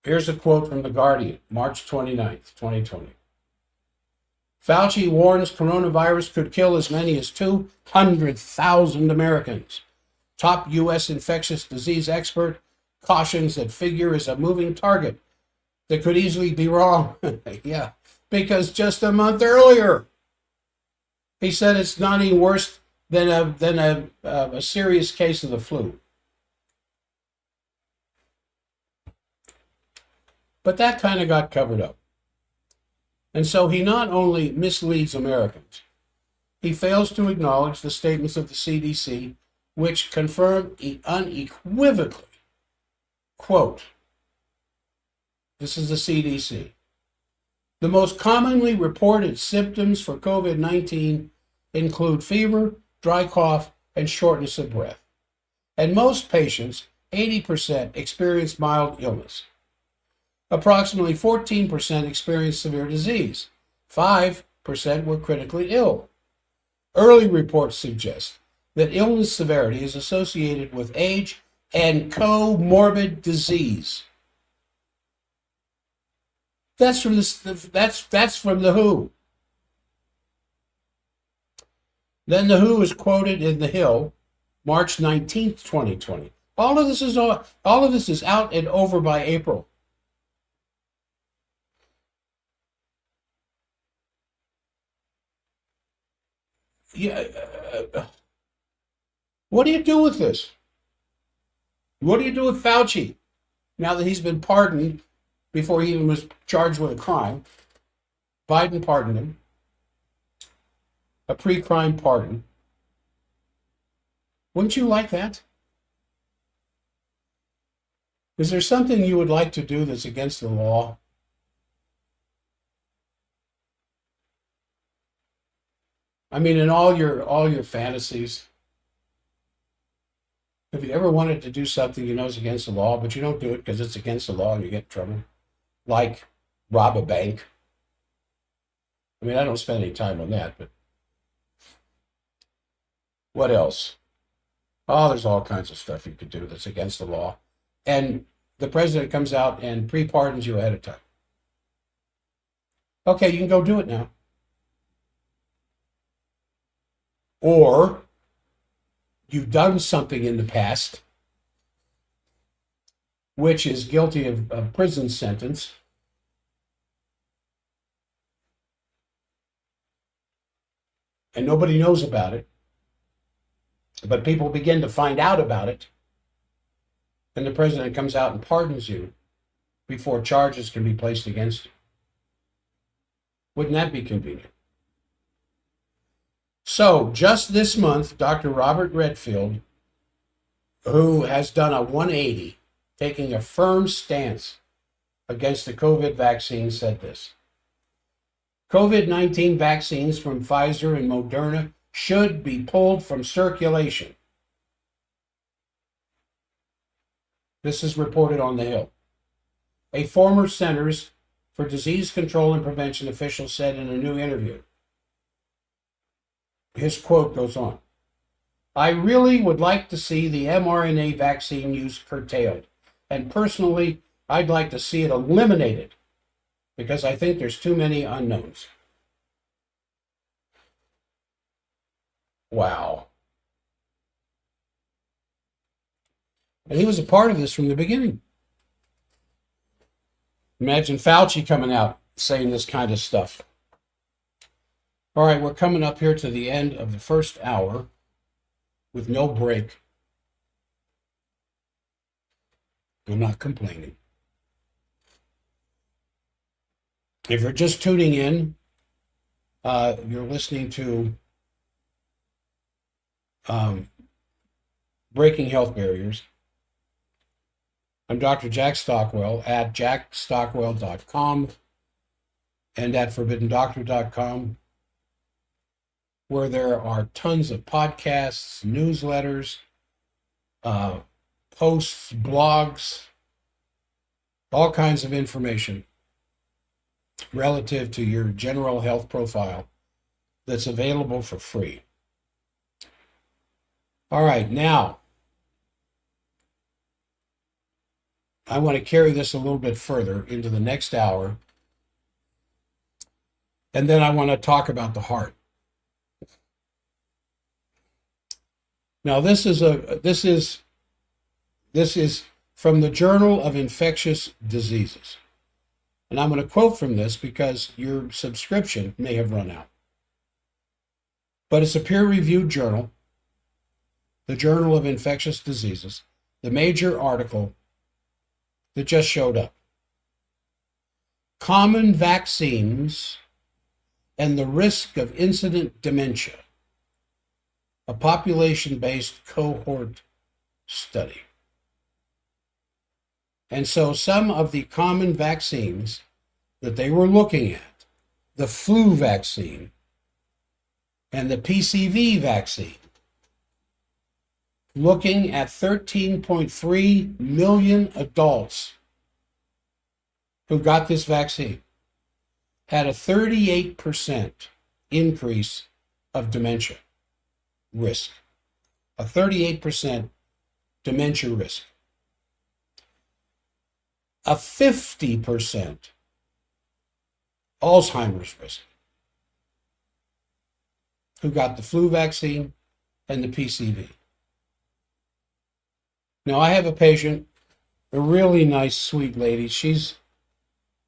Here's a quote from The Guardian, March 29th, 2020. Fauci warns coronavirus could kill as many as 200,000 Americans. Top U.S. infectious disease expert cautions that figure is a moving target that could easily be wrong. Yeah, because just a month earlier, he said it's not any worse than a serious case of the flu. But that kind of got covered up. And so he not only misleads Americans, he fails to acknowledge the statements of the CDC, which confirm unequivocally, quote, this is the CDC, the most commonly reported symptoms for COVID-19 include fever, dry cough, and shortness of breath. And most patients, 80%, experience mild illness. Approximately 14% experienced severe disease. 5% were critically ill. Early reports suggest that illness severity is associated with age and comorbid disease. That's from the WHO. Then the WHO is quoted in The Hill, March 19th, 2020. All of this is out and over by April. Yeah, what do you do with this? What do you do with Fauci now that he's been pardoned before he even was charged with a crime? Biden pardoned him, a pre-crime pardon. Wouldn't you like that? Is there something you would like to do that's against the law? I mean, in all your fantasies, have you ever wanted to do something you know is against the law, but you don't do it because it's against the law and you get in trouble? Like rob a bank. I mean, I don't spend any time on that, but what else? Oh, there's all kinds of stuff you could do that's against the law. And the president comes out and pre-pardons you ahead of time. Okay, you can go do it now. Or you've done something in the past which is guilty of a prison sentence, and nobody knows about it, but people begin to find out about it, and the president comes out and pardons you before charges can be placed against you. Wouldn't that be convenient? So just this month, Dr. Robert Redfield, who has done a 180, taking a firm stance against the COVID vaccine, said this: COVID-19 vaccines from Pfizer and Moderna should be pulled from circulation. This is reported on the Hill. A former Centers for Disease Control and Prevention official said in a new interview. His quote goes on: I really would like to see the mRNA vaccine use curtailed. And personally, I'd like to see it eliminated because I think there's too many unknowns. Wow. And he was a part of this from the beginning. Imagine Fauci coming out saying this kind of stuff. All right, we're coming up here to the end of the first hour with no break. I'm not complaining. If you're just tuning in, you're listening to Breaking Health Barriers. I'm Dr. Jack Stockwell at jackstockwell.com and at forbiddendoctor.com, where there are tons of podcasts, newsletters, posts, blogs, all kinds of information relative to your general health profile that's available for free. All right, now I want to carry this a little bit further into the next hour, and then I want to talk about the heart. Now, this is from the Journal of Infectious Diseases. And I'm going to quote from this because your subscription may have run out. But it's a peer-reviewed journal, the Journal of Infectious Diseases, the major article that just showed up. Common vaccines and the risk of incident dementia, a population-based cohort study. And so some of the common vaccines that they were looking at, the flu vaccine and the PCV vaccine, looking at 13.3 million adults who got this vaccine, had a 38% increase of dementia risk, a 38% dementia risk, a 50% Alzheimer's risk, who got the flu vaccine and the PCV. Now, I have a patient, a really nice, sweet lady. She's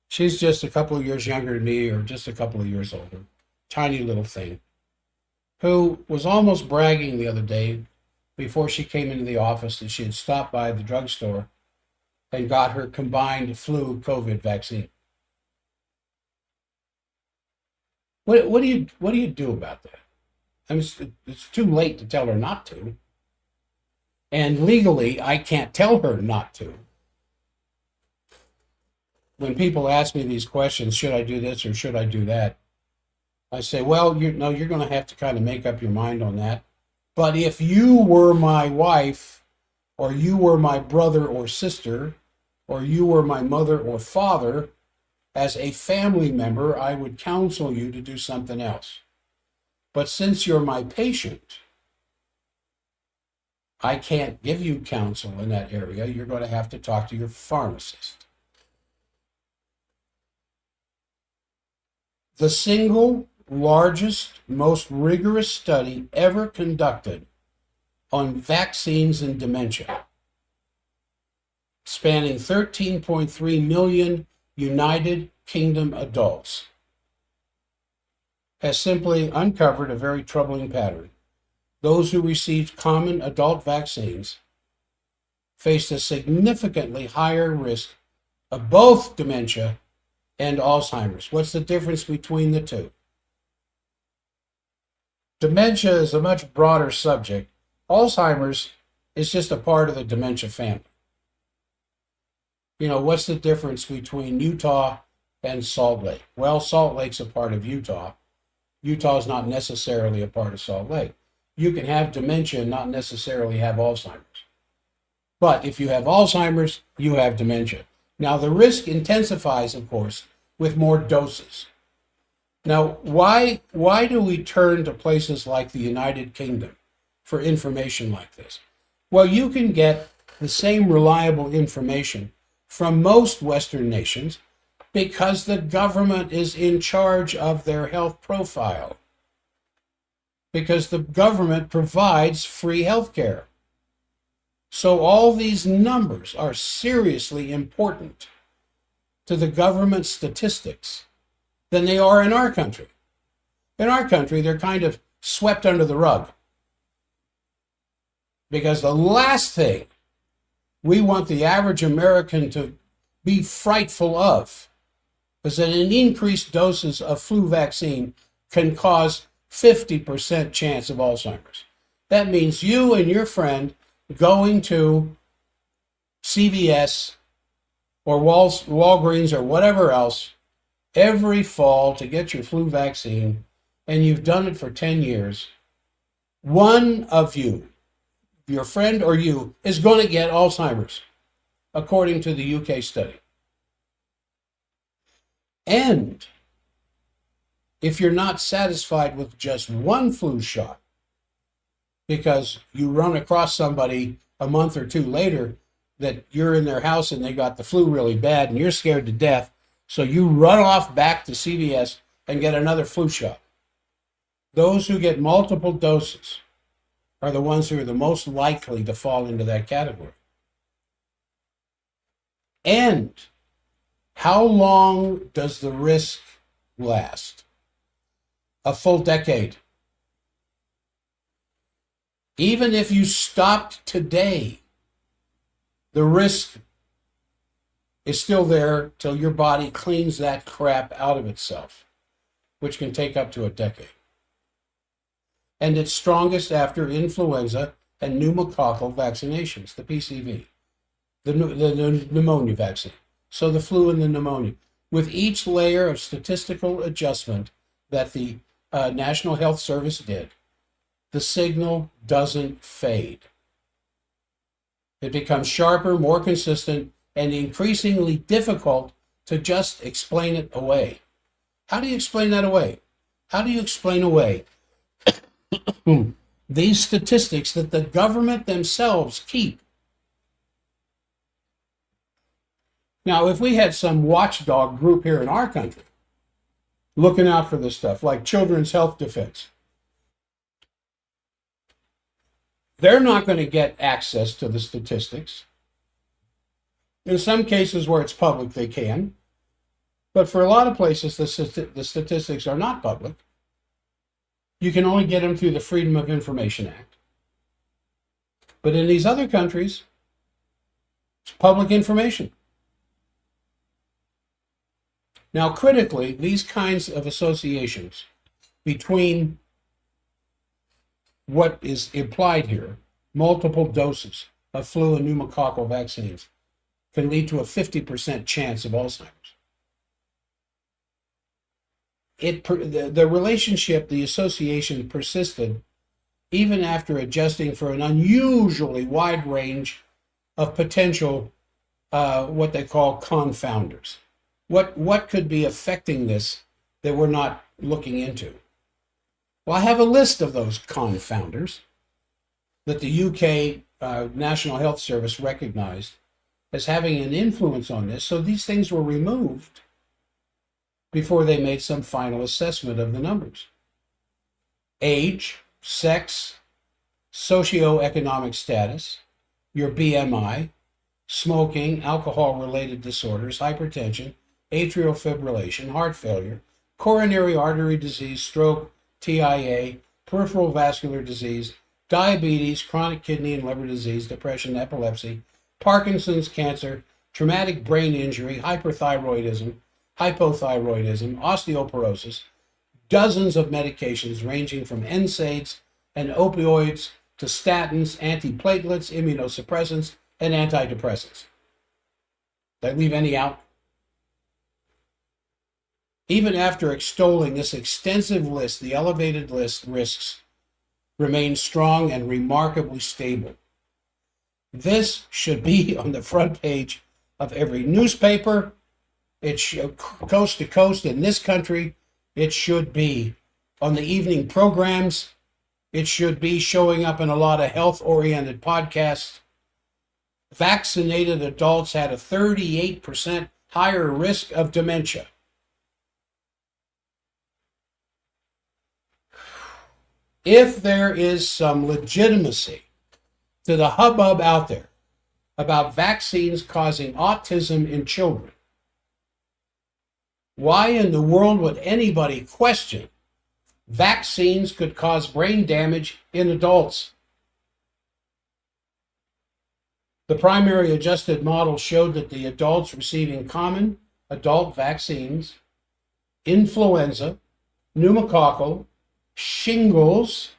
just a couple of years younger than me, or just a couple of years older, tiny little thing, who was almost bragging the other day before she came into the office that she had stopped by the drugstore and got her combined flu COVID vaccine. What do you do about that? I mean, it's too late to tell her not to. And legally, I can't tell her not to. When people ask me these questions, should I do this or should I do that? I say, well, you're going to have to kind of make up your mind on that. But if you were my wife, or you were my brother or sister, or you were my mother or father, as a family member, I would counsel you to do something else. But since you're my patient, I can't give you counsel in that area. You're going to have to talk to your pharmacist. The single largest, most rigorous study ever conducted on vaccines and dementia, spanning 13.3 million United Kingdom adults, has simply uncovered a very troubling pattern. Those who received common adult vaccines faced a significantly higher risk of both dementia and Alzheimer's. What's the difference between the two? Dementia is a much broader subject. Alzheimer's is just a part of the dementia family. You know, what's the difference between Utah and Salt Lake? Well, Salt Lake's a part of Utah. Utah is not necessarily a part of Salt Lake. You can have dementia and not necessarily have Alzheimer's. But if you have Alzheimer's, you have dementia. Now, the risk intensifies, of course, with more doses. Now, why do we turn to places like the United Kingdom for information like this? Well, you can get the same reliable information from most Western nations because the government is in charge of their health profile, because the government provides free health care. So all these numbers are seriously important to the government statistics than they are in our country. In our country, they're kind of swept under the rug, because the last thing we want the average American to be frightful of is that an increased doses of flu vaccine can cause 50% chance of Alzheimer's. That means you and your friend going to CVS or Walgreens or whatever else every fall to get your flu vaccine, and you've done it for 10 years, one of you, your friend or you, is going to get Alzheimer's, according to the UK study. And if you're not satisfied with just one flu shot, because you run across somebody a month or two later that you're in their house and they got the flu really bad and you're scared to death, so you run off back to CVS and get another flu shot. Those who get multiple doses are the ones who are the most likely to fall into that category. And how long does the risk last? A full decade. Even if you stopped today, the risk is still there till your body cleans that crap out of itself, which can take up to a decade. And it's strongest after influenza and pneumococcal vaccinations, the PCV, the pneumonia vaccine. So the flu and the pneumonia. With each layer of statistical adjustment that the National Health Service did, the signal doesn't fade. It becomes sharper, more consistent, and increasingly difficult to just explain it away. How do you explain that away? How do you explain away these statistics that the government themselves keep? Now, if we had some watchdog group here in our country looking out for this stuff, like Children's Health Defense, they're not going to get access to the statistics. In some cases where it's public, they can. But for a lot of places, the statistics are not public. You can only get them through the Freedom of Information Act. But in these other countries, it's public information. Now, critically, these kinds of associations between what is implied here, multiple doses of flu and pneumococcal vaccines, can lead to a 50% chance of Alzheimer's. The relationship, the association persisted even after adjusting for an unusually wide range of potential, what they call confounders. What could be affecting this that we're not looking into? Well, I have a list of those confounders that the UK National Health Service recognized as having an influence on this, so these things were removed before they made some final assessment of the numbers. Age, sex, socioeconomic status, your BMI, smoking, alcohol-related disorders, hypertension, atrial fibrillation, heart failure, coronary artery disease, stroke, TIA, peripheral vascular disease, diabetes, chronic kidney and liver disease, depression, epilepsy, Parkinson's, cancer, traumatic brain injury, hyperthyroidism, hypothyroidism, osteoporosis, dozens of medications ranging from NSAIDs and opioids to statins, antiplatelets, immunosuppressants, and antidepressants. Did I leave any out? Even after extolling this extensive list, the elevated list risks remain strong and remarkably stable. This should be on the front page of every newspaper. It should, coast to coast in this country. It should be on the evening programs. It should be showing up in a lot of health-oriented podcasts. Vaccinated adults had a 38% higher risk of dementia. If there is some legitimacy to the hubbub out there about vaccines causing autism in children, why in the world would anybody question vaccines could cause brain damage in adults? The primary adjusted model showed that the adults receiving common adult vaccines, influenza, pneumococcal, shingles,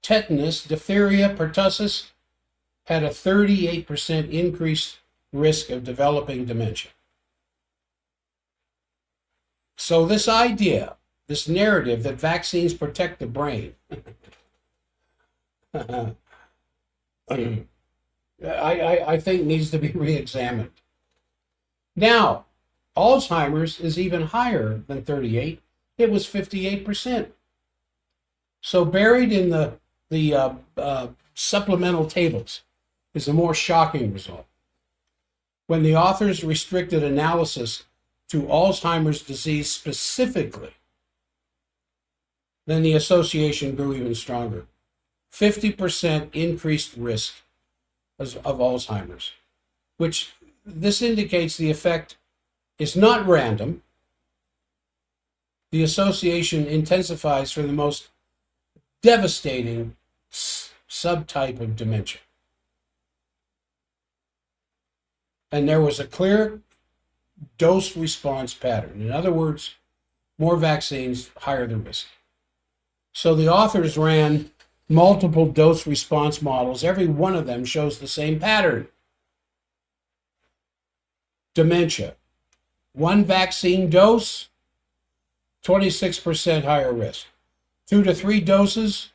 tetanus, diphtheria, pertussis, had a 38% increased risk of developing dementia. So this idea, this narrative that vaccines protect the brain, I think needs to be re-examined. Now, Alzheimer's is even higher than 38. It was 58%. So buried in the supplemental tables is a more shocking result. When the authors restricted analysis to Alzheimer's disease specifically, then the association grew even stronger. 50% increased risk of Alzheimer's, which this indicates the effect is not random. The association intensifies for the most devastating subtype of dementia. And there was a clear dose response pattern. In other words, more vaccines, higher the risk. So the authors ran multiple dose response models. Every one of them shows the same pattern. Dementia. One vaccine dose, 26% higher risk. 2 to 3 doses,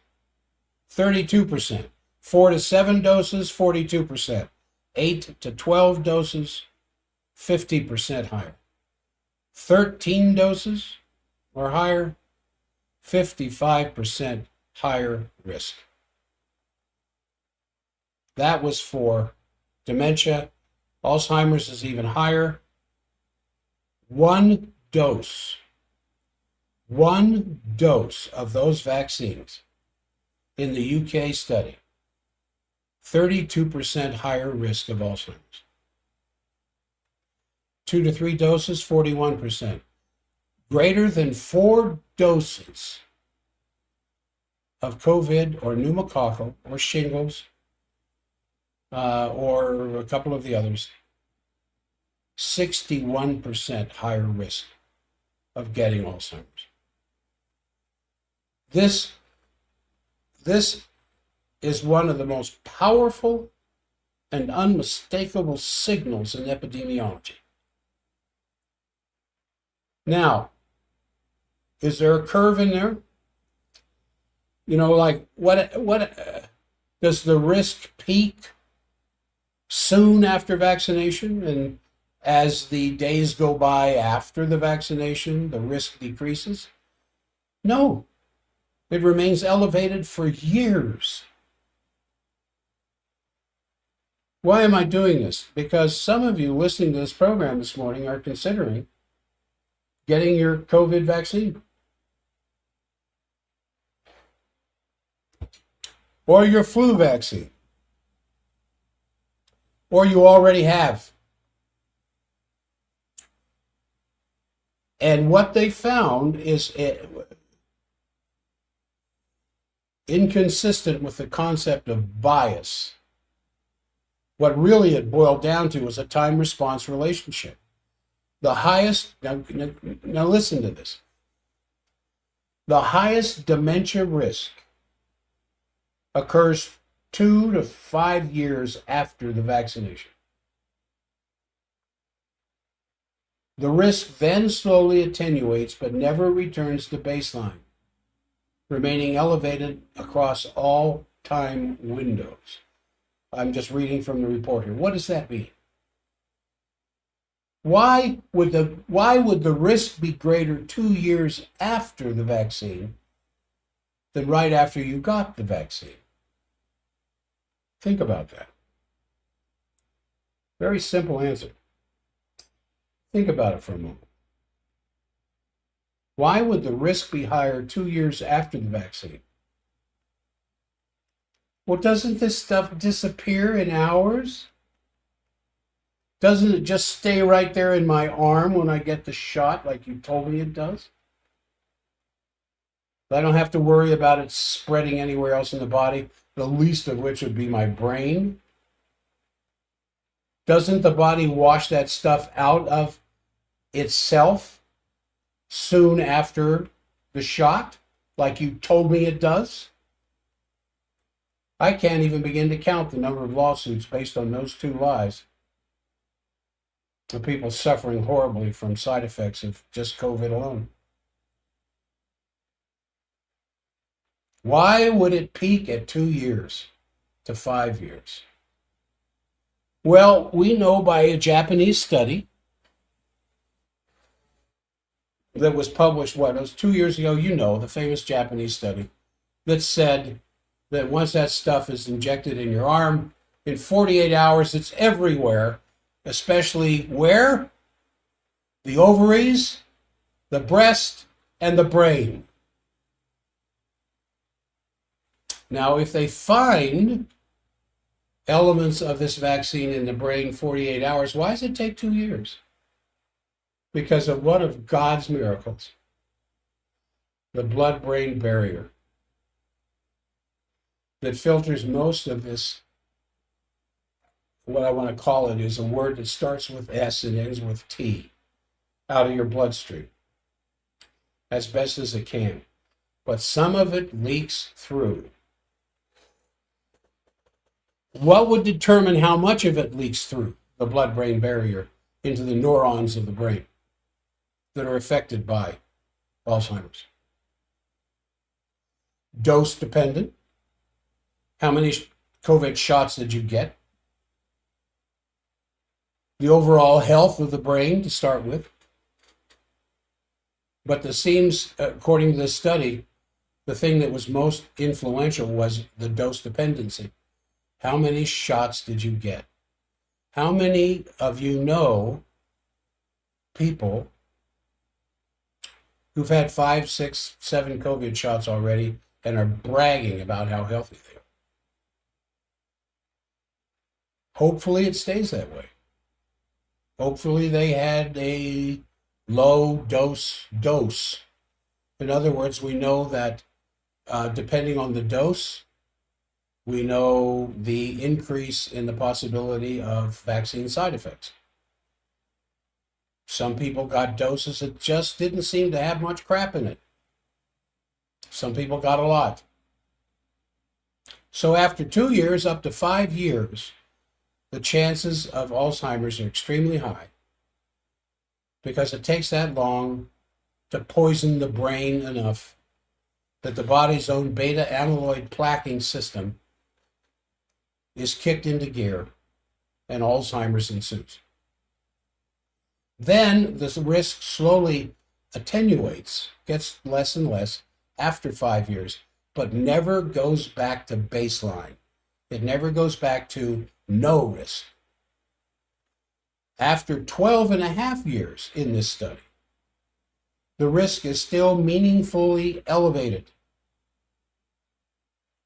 32%. 4 to 7 doses, 42%. 8 to 12 doses, 50% higher. 13 doses or higher, 55% higher risk. That was for dementia. Alzheimer's is even higher. One dose of those vaccines in the UK study, 32% higher risk of Alzheimer's. 2 to 3 doses, 41%. Greater than 4 doses of COVID or pneumococcal or shingles or a couple of the others, 61% higher risk of getting Alzheimer's. This is one of the most powerful and unmistakable signals in epidemiology. Now, is there a curve in there? You know, like what does the risk peak soon after vaccination, and as the days go by after the vaccination, the risk decreases? No, it remains elevated for years. Why am I doing this? Because some of you listening to this program this morning are considering getting your COVID vaccine. or your flu vaccine, or you already have. And what they found is inconsistent with the concept of bias. What really it boiled down to was a time-response relationship. The highest, now listen to this, the highest dementia risk occurs 2 to 5 years after the vaccination. The risk then slowly attenuates but never returns to baseline, remaining elevated across all time windows. I'm just reading from the report here. What does that mean? Why would the risk be greater 2 years after the vaccine than right after you got the vaccine? Think about that. Very simple answer. Think about it for a moment. Why would the risk be higher 2 years after the vaccine? Well, doesn't this stuff disappear in hours? Doesn't it just stay right there in my arm when I get the shot like you told me it does? I don't have to worry about it spreading anywhere else in the body, the least of which would be my brain. Doesn't the body wash that stuff out of itself soon after the shot, like you told me it does? I can't even begin to count the number of lawsuits based on those two lies of people suffering horribly from side effects of just COVID alone. Why would it peak at 2 years to 5 years? Well, we know by a Japanese study that was published, it was 2 years ago, the famous Japanese study that said that once that stuff is injected in your arm, in 48 hours, it's everywhere, especially where? The ovaries, the breast, and the brain. Now, if they find elements of this vaccine in the brain 48 hours, why does it take 2 years? Because of one of God's miracles, the blood-brain barrier that filters most of this. What I want to call it is a word that starts with S and ends with T, out of your bloodstream as best as it can. But some of it leaks through. What would determine how much of it leaks through the blood-brain barrier into the neurons of the brain that are affected by Alzheimer's? Dose dependent. How many COVID shots did you get? The overall health of the brain to start with. But it seems, according to this study, the thing that was most influential was the dose dependency. How many shots did you get? How many of you know people who've had 5, 6, 7 COVID shots already and are bragging about how healthy they are? Hopefully it stays that way. Hopefully they had a low dose. In other words, we know that depending on the dose, we know the increase in the possibility of vaccine side effects. Some people got doses that just didn't seem to have much crap in it. Some people got a lot. So after 2 years, up to 5 years, the chances of Alzheimer's are extremely high because it takes that long to poison the brain enough that the body's own beta amyloid plaquing system is kicked into gear and Alzheimer's ensues. Then the risk slowly attenuates, gets less and less after 5 years, but never goes back to baseline. It never goes back to no risk. After 12 and a half years in this study, the risk is still meaningfully elevated.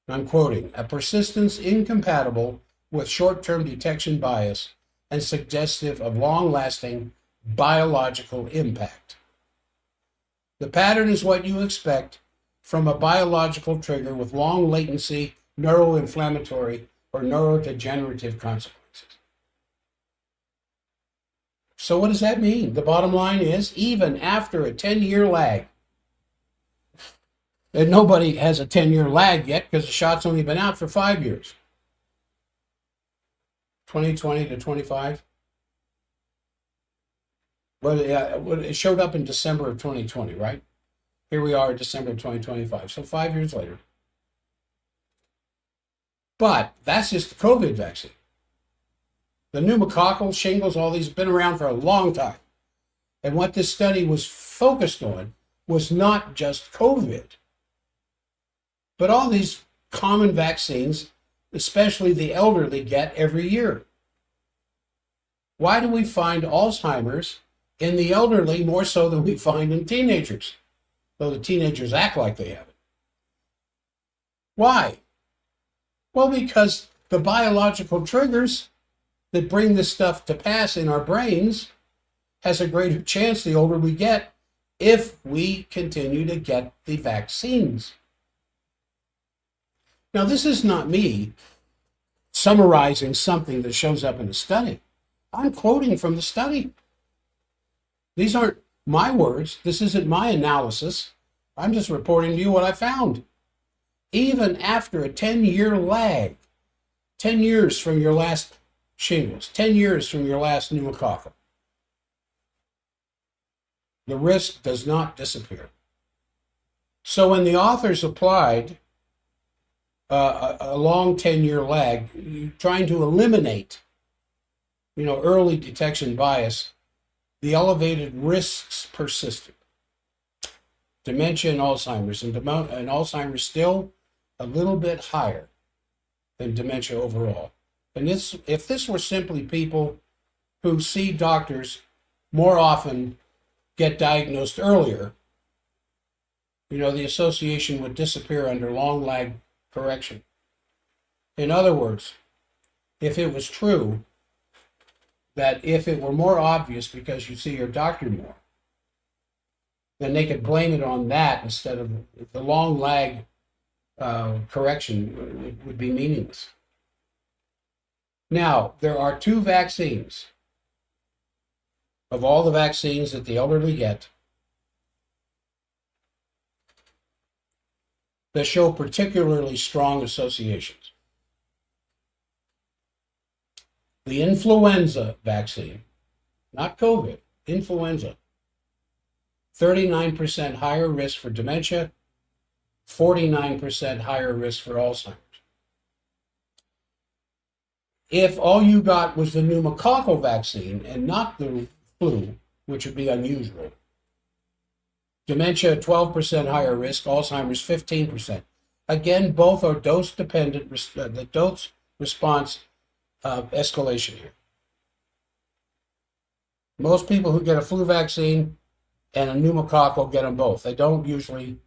I'm quoting, a persistence incompatible with short-term detection bias and suggestive of long-lasting biological impact. The pattern is what you expect from a biological trigger with long latency neuroinflammatory or neurodegenerative consequences. So what does that mean? The bottom line is, even after a 10-year lag, and nobody has a 10-year lag yet because the shot's only been out for 5 years. 2020 to 25. Well, it showed up in December of 2020, right? Here we are, December of 2025. So 5 years later. But that's just the COVID vaccine. The pneumococcal, shingles, all these have been around for a long time. And what this study was focused on was not just COVID, but all these common vaccines, especially the elderly, get every year. Why do we find Alzheimer's in the elderly more so than we find in teenagers? Though the teenagers act like they have it. Why? Well, because the biological triggers that bring this stuff to pass in our brains has a greater chance the older we get if we continue to get the vaccines. Now, this is not me summarizing something that shows up in the study. I'm quoting from the study. These aren't my words. This isn't my analysis. I'm just reporting to you what I found. Even after a 10-year lag, 10 years from your last shingles, 10 years from your last pneumococcal, the risk does not disappear. So when the authors applied a long 10-year lag, trying to eliminate, early detection bias, the elevated risks persisted. Dementia and Alzheimer's, and Alzheimer's still a little bit higher than dementia overall. And if this were simply people who see doctors more often, get diagnosed earlier, the association would disappear under long lag correction. In other words, if it was true that if it were more obvious because you see your doctor more, then they could blame it on that instead of the long lag correction would be meaningless. Now, there are 2 vaccines of all the vaccines that the elderly get that show particularly strong associations. The influenza vaccine, not COVID, influenza, 39% higher risk for dementia, 49% higher risk for Alzheimer's. If all you got was the pneumococcal vaccine and not the flu, which would be unusual, dementia 12% higher risk, Alzheimer's 15%. Again, both are dose-dependent, the dose response escalation here. Most people who get a flu vaccine and a pneumococcal get them both. They don't usually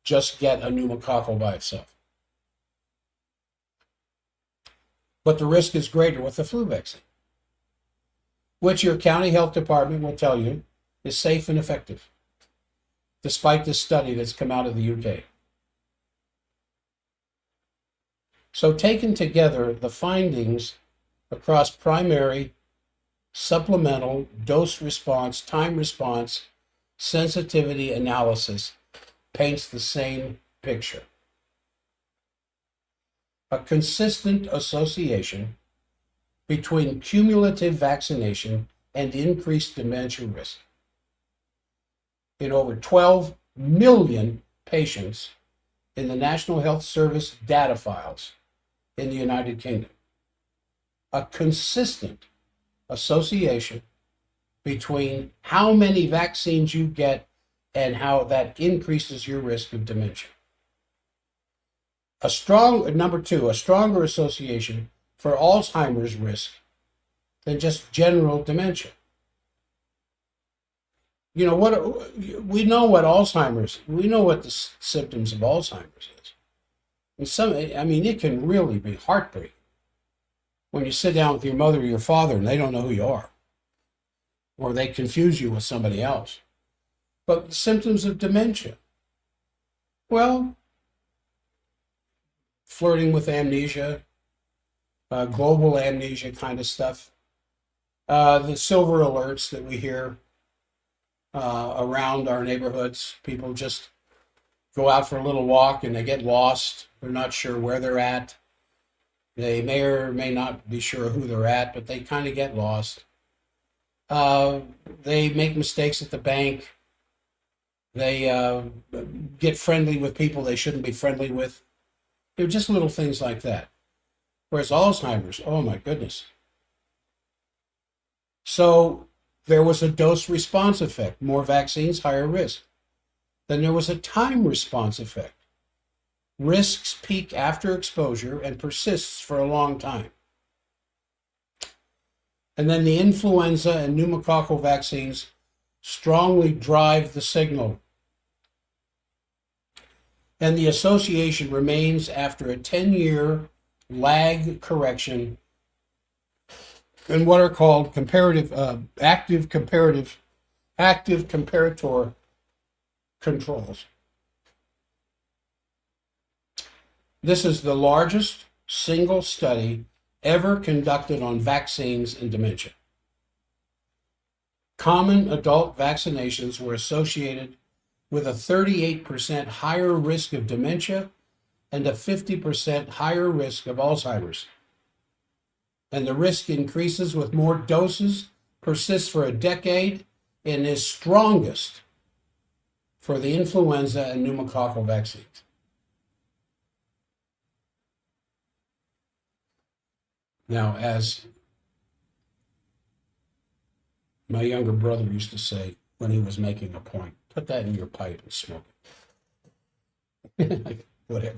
just get a pneumococcal by itself. But the risk is greater with the flu vaccine, which your county health department will tell you is safe and effective, despite this study that's come out of the UK. So taken together, the findings across primary, supplemental, dose response, time response, sensitivity analysis paints the same picture. A consistent association between cumulative vaccination and increased dementia risk in over 12 million patients in the National Health Service data files in the United Kingdom. A consistent association between how many vaccines you get and how that increases your risk of dementia. Number 2, a stronger association for Alzheimer's risk than just general dementia. We know what the symptoms of Alzheimer's is. And I mean, it can really be heartbreaking when you sit down with your mother or your father and they don't know who you are, or they confuse you with somebody else. But symptoms of dementia, well, flirting with amnesia, global amnesia kind of stuff, the silver alerts that we hear around our neighborhoods. People just go out for a little walk and they get lost. They're not sure where they're at. They may or may not be sure who they're at, but they kind of get lost. They make mistakes at the bank. They get friendly with people they shouldn't be friendly with. They're just little things like that. Whereas Alzheimer's, oh my goodness. So there was a dose response effect. More vaccines, higher risk. Then there was a time response effect. Risks peak after exposure and persists for a long time. And then the influenza and pneumococcal vaccines strongly drive the signal. And the association remains after a 10-year lag correction in what are called active comparator controls. This is the largest single study ever conducted on vaccines and dementia. Common adult vaccinations were associated with a 38% higher risk of dementia and a 50% higher risk of Alzheimer's. And the risk increases with more doses, persists for a decade, and is strongest for the influenza and pneumococcal vaccines. Now, as my younger brother used to say when he was making a point, put that in your pipe and smoke it. Like, whatever.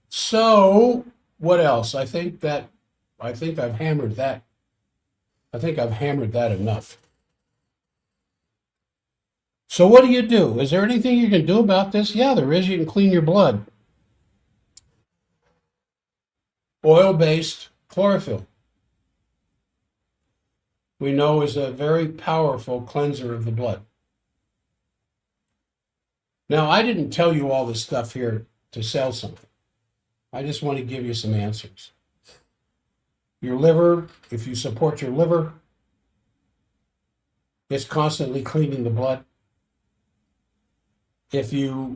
So what else? I think I've hammered that. I think I've hammered that enough. So what do you do? Is there anything you can do about this? Yeah, there is. You can clean your blood. Oil-based chlorophyll, we know, is a very powerful cleanser of the blood. Now, I didn't tell you all this stuff here to sell something. I just want to give you some answers. Your liver, if you support your liver, it's constantly cleaning the blood. If you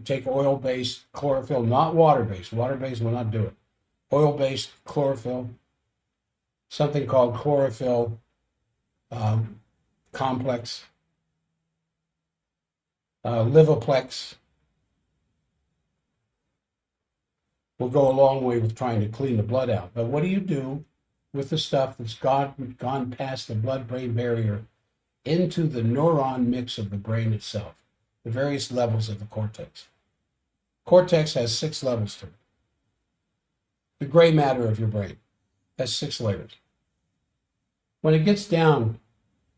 take oil-based chlorophyll, not water-based will not do it. Oil-based chlorophyll, something called chlorophyll complex, Livoplex, will go a long way with trying to clean the blood out. But what do you do with the stuff that's gone past the blood-brain barrier into the neuron mix of the brain itself, the various levels of the cortex? Cortex has 6 levels to it. The gray matter of your brain has 6 layers. When it gets down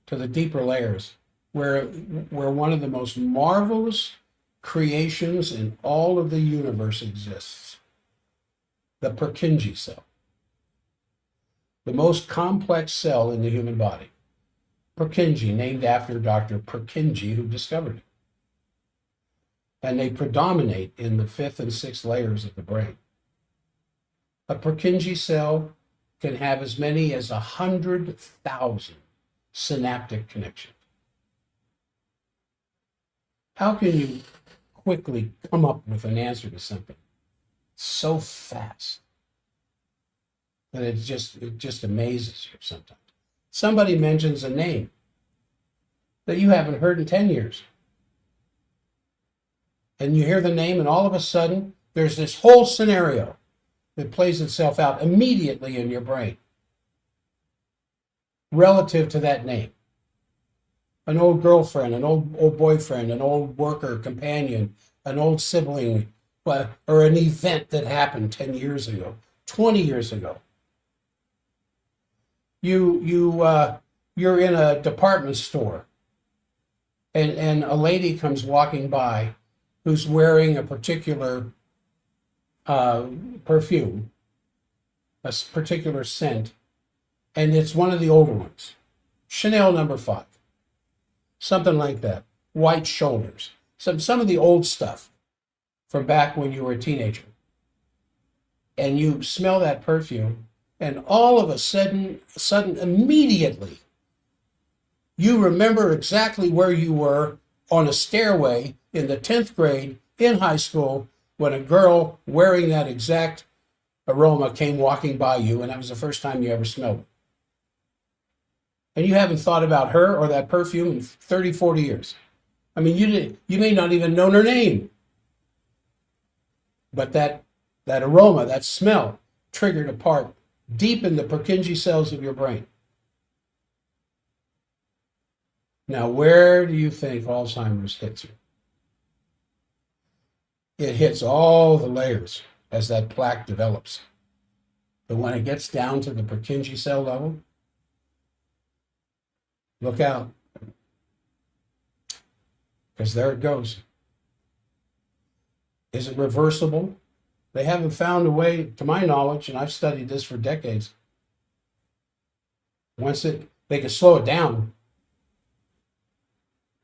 to the deeper layers, where one of the most marvelous creations in all of the universe exists, the Purkinje cell, the most complex cell in the human body. Purkinje, named after Dr. Purkinje, who discovered it. And they predominate in the 5th and 6th layers of the brain. A Purkinje cell can have as many as 100,000 synaptic connections. How can you quickly come up with an answer to something so fast that it just amazes you sometimes? Somebody mentions a name that you haven't heard in 10 years. And you hear the name, and all of a sudden, there's this whole scenario that plays itself out immediately in your brain relative to that name. An old girlfriend, an old boyfriend, an old worker, companion, an old sibling, or an event that happened 10 years ago, 20 years ago. You you're in a department store and a lady comes walking by who's wearing a particular perfume, a particular scent, and it's one of the older ones, Chanel No. 5, something like that, white shoulders, some of the old stuff from back when you were a teenager. And you smell that perfume, and all of a sudden, immediately, you remember exactly where you were on a stairway in the 10th grade in high school when a girl wearing that exact aroma came walking by you, and that was the first time you ever smelled it. And you haven't thought about her or that perfume in 30, 40 years. I mean, you may not even know her name. But that aroma, that smell, triggered a part deep in the Purkinje cells of your brain. Now, where do you think Alzheimer's hits you? It hits all the layers as that plaque develops. But when it gets down to the Purkinje cell level, look out, because there it goes. Is it reversible? They haven't found a way, to my knowledge, and I've studied this for decades. They can slow it down.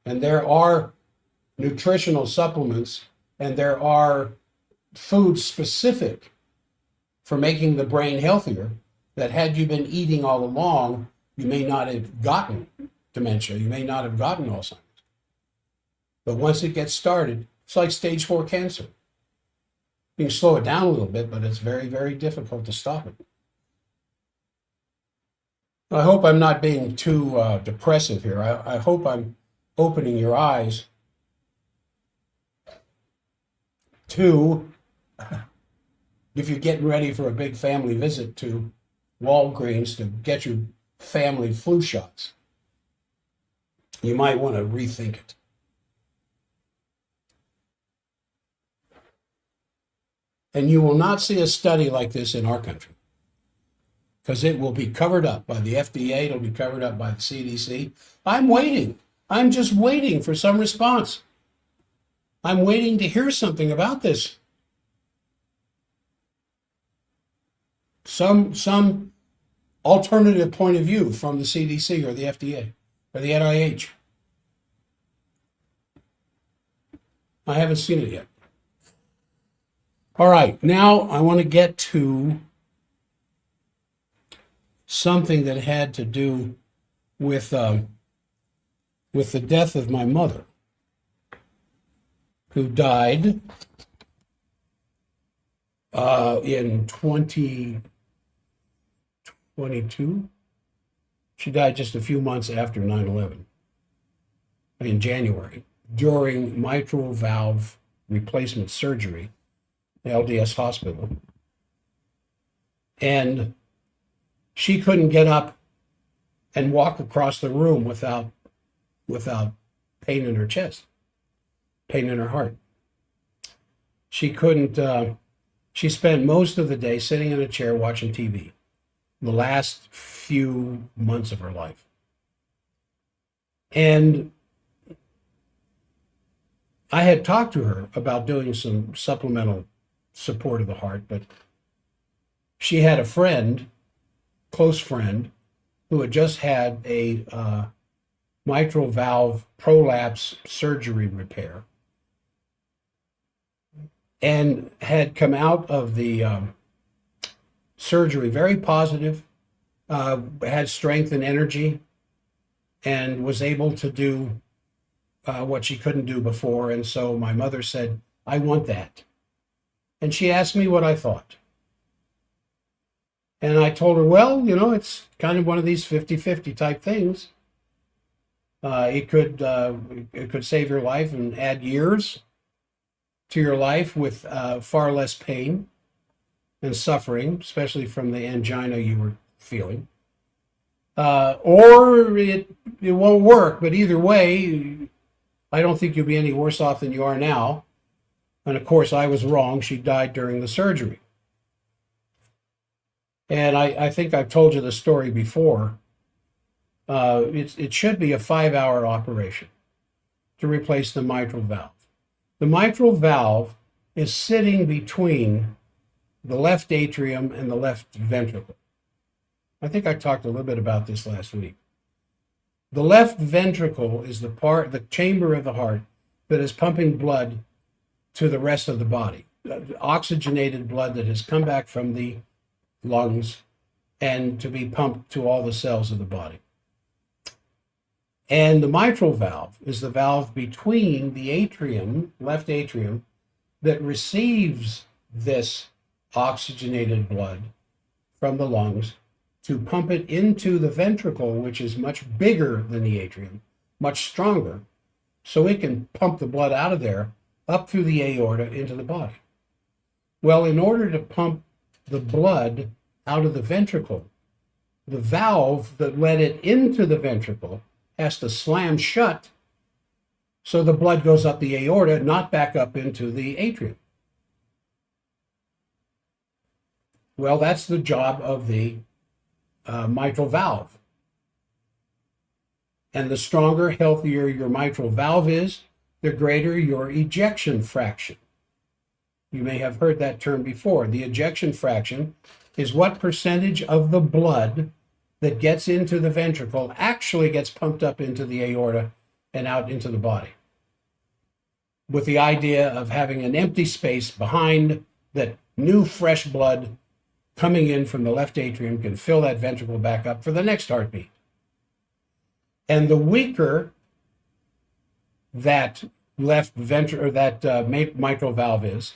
And there are nutritional supplements, and there are foods specific for making the brain healthier that had you been eating all along, you may not have gotten dementia, you may not have gotten Alzheimer's. But once it gets started, it's like stage 4 cancer. You can slow it down a little bit, but it's very, very difficult to stop it. I hope I'm not being too depressive here. I hope I'm opening your eyes to, if you're getting ready for a big family visit to Walgreens to get your family flu shots, you might want to rethink it. And you will not see a study like this in our country, because it will be covered up by the FDA, it'll be covered up by the CDC. I'm waiting. I'm just waiting for some response. I'm waiting to hear something about this. Some alternative point of view from the CDC or the FDA or the NIH. I haven't seen it yet. All right, now I want to get to something that had to do with the death of my mother, who died in 2022. She died just a few months after 9/11, in January, during mitral valve replacement surgery, LDS hospital. And she couldn't get up and walk across the room without pain in her chest, pain in her heart. She couldn't, she spent most of the day sitting in a chair watching TV, the last few months of her life. And I had talked to her about doing some supplemental support of the heart, but she had a friend, close friend, who had just had a mitral valve prolapse surgery repair and had come out of the surgery very positive, had strength and energy, and was able to do what she couldn't do before. And so my mother said, I want that. And she asked me what I thought. And I told her, well, it's kind of one of these 50-50 type things. It could save your life and add years to your life with far less pain and suffering, especially from the angina you were feeling. Or it won't work, but either way, I don't think you'll be any worse off than you are now. And of course, I was wrong. She died during the surgery. And I think I've told you the story before. it should be a 5-hour operation to replace the mitral valve. The mitral valve is sitting between the left atrium and the left ventricle. I think I talked a little bit about this last week. The left ventricle is the chamber of the heart that is pumping blood to the rest of the body, oxygenated blood that has come back from the lungs and to be pumped to all the cells of the body. And the mitral valve is the valve between the atrium, left atrium, that receives this oxygenated blood from the lungs to pump it into the ventricle, which is much bigger than the atrium, much stronger, so it can pump the blood out of there up through the aorta into the body. Well, in order to pump the blood out of the ventricle, the valve that let it into the ventricle has to slam shut so the blood goes up the aorta, not back up into the atrium. Well, that's the job of the mitral valve. And the stronger, healthier your mitral valve is, the greater your ejection fraction. You may have heard that term before. The ejection fraction is what percentage of the blood that gets into the ventricle actually gets pumped up into the aorta and out into the body, with the idea of having an empty space behind that new fresh blood coming in from the left atrium can fill that ventricle back up for the next heartbeat. And the weaker that mitral valve is,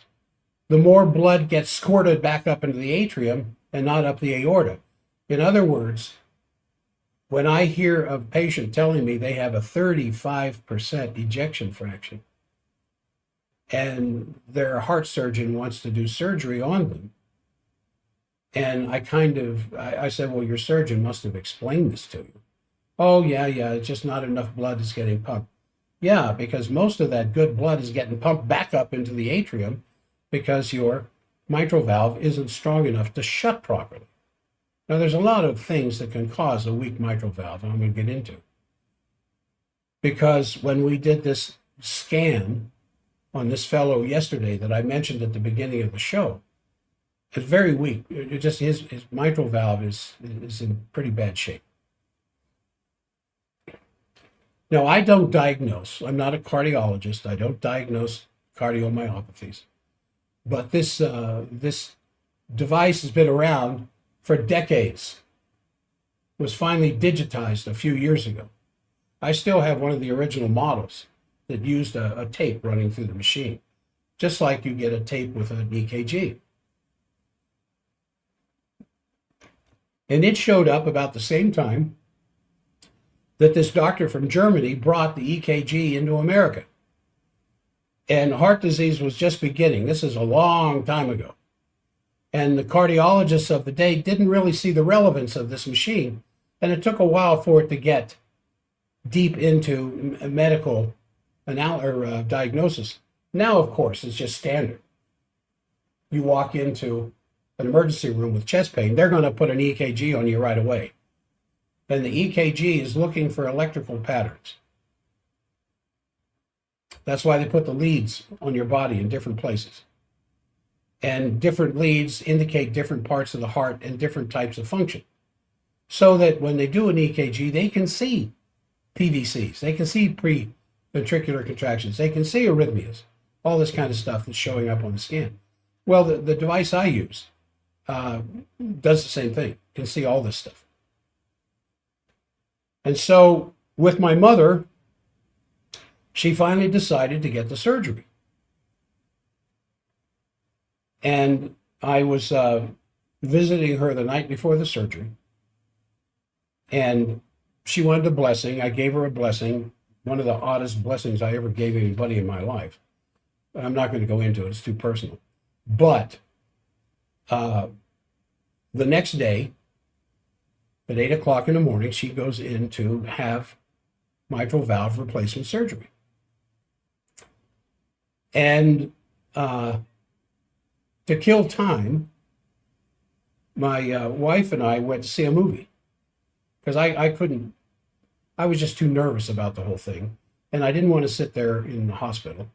the more blood gets squirted back up into the atrium and not up the aorta. In other words, when I hear a patient telling me they have a 35% ejection fraction and their heart surgeon wants to do surgery on them, and I said, well, your surgeon must have explained this to you. Oh, yeah, it's just not enough blood is getting pumped. Yeah, because most of that good blood is getting pumped back up into the atrium because your mitral valve isn't strong enough to shut properly. Now, there's a lot of things that can cause a weak mitral valve, I'm going to get into. Because when we did this scan on this fellow yesterday that I mentioned at the beginning of the show, it's very weak. It just his mitral valve is in pretty bad shape. Now, I don't diagnose. I'm not a cardiologist. I don't diagnose cardiomyopathies. But this device has been around for decades. It was finally digitized a few years ago. I still have one of the original models that used a tape running through the machine, just like you get a tape with an EKG. And it showed up about the same time that this doctor from Germany brought the EKG into America. And heart disease was just beginning. This is a long time ago. And the cardiologists of the day didn't really see the relevance of this machine. And it took a while for it to get deep into medical diagnosis. Now, of course, it's just standard. You walk into an emergency room with chest pain, they're going to put an EKG on you right away. And the EKG is looking for electrical patterns. That's why they put the leads on your body in different places. And different leads indicate different parts of the heart and different types of function. So that when they do an EKG, they can see PVCs, they can see pre-ventricular contractions, they can see arrhythmias, all this kind of stuff that's showing up on the scan. Well, the device I use does the same thing, can see all this stuff. And so with my mother, she finally decided to get the surgery. And I was visiting her the night before the surgery. And she wanted a blessing. I gave her a blessing, one of the oddest blessings I ever gave anybody in my life. I'm not going to go into it, it's too personal. But the next day, at 8 o'clock in the morning, she goes in to have mitral valve replacement surgery. And to kill time, my wife and I went to see a movie because I couldn't I was just too nervous about the whole thing. And I didn't want to sit there in the hospital.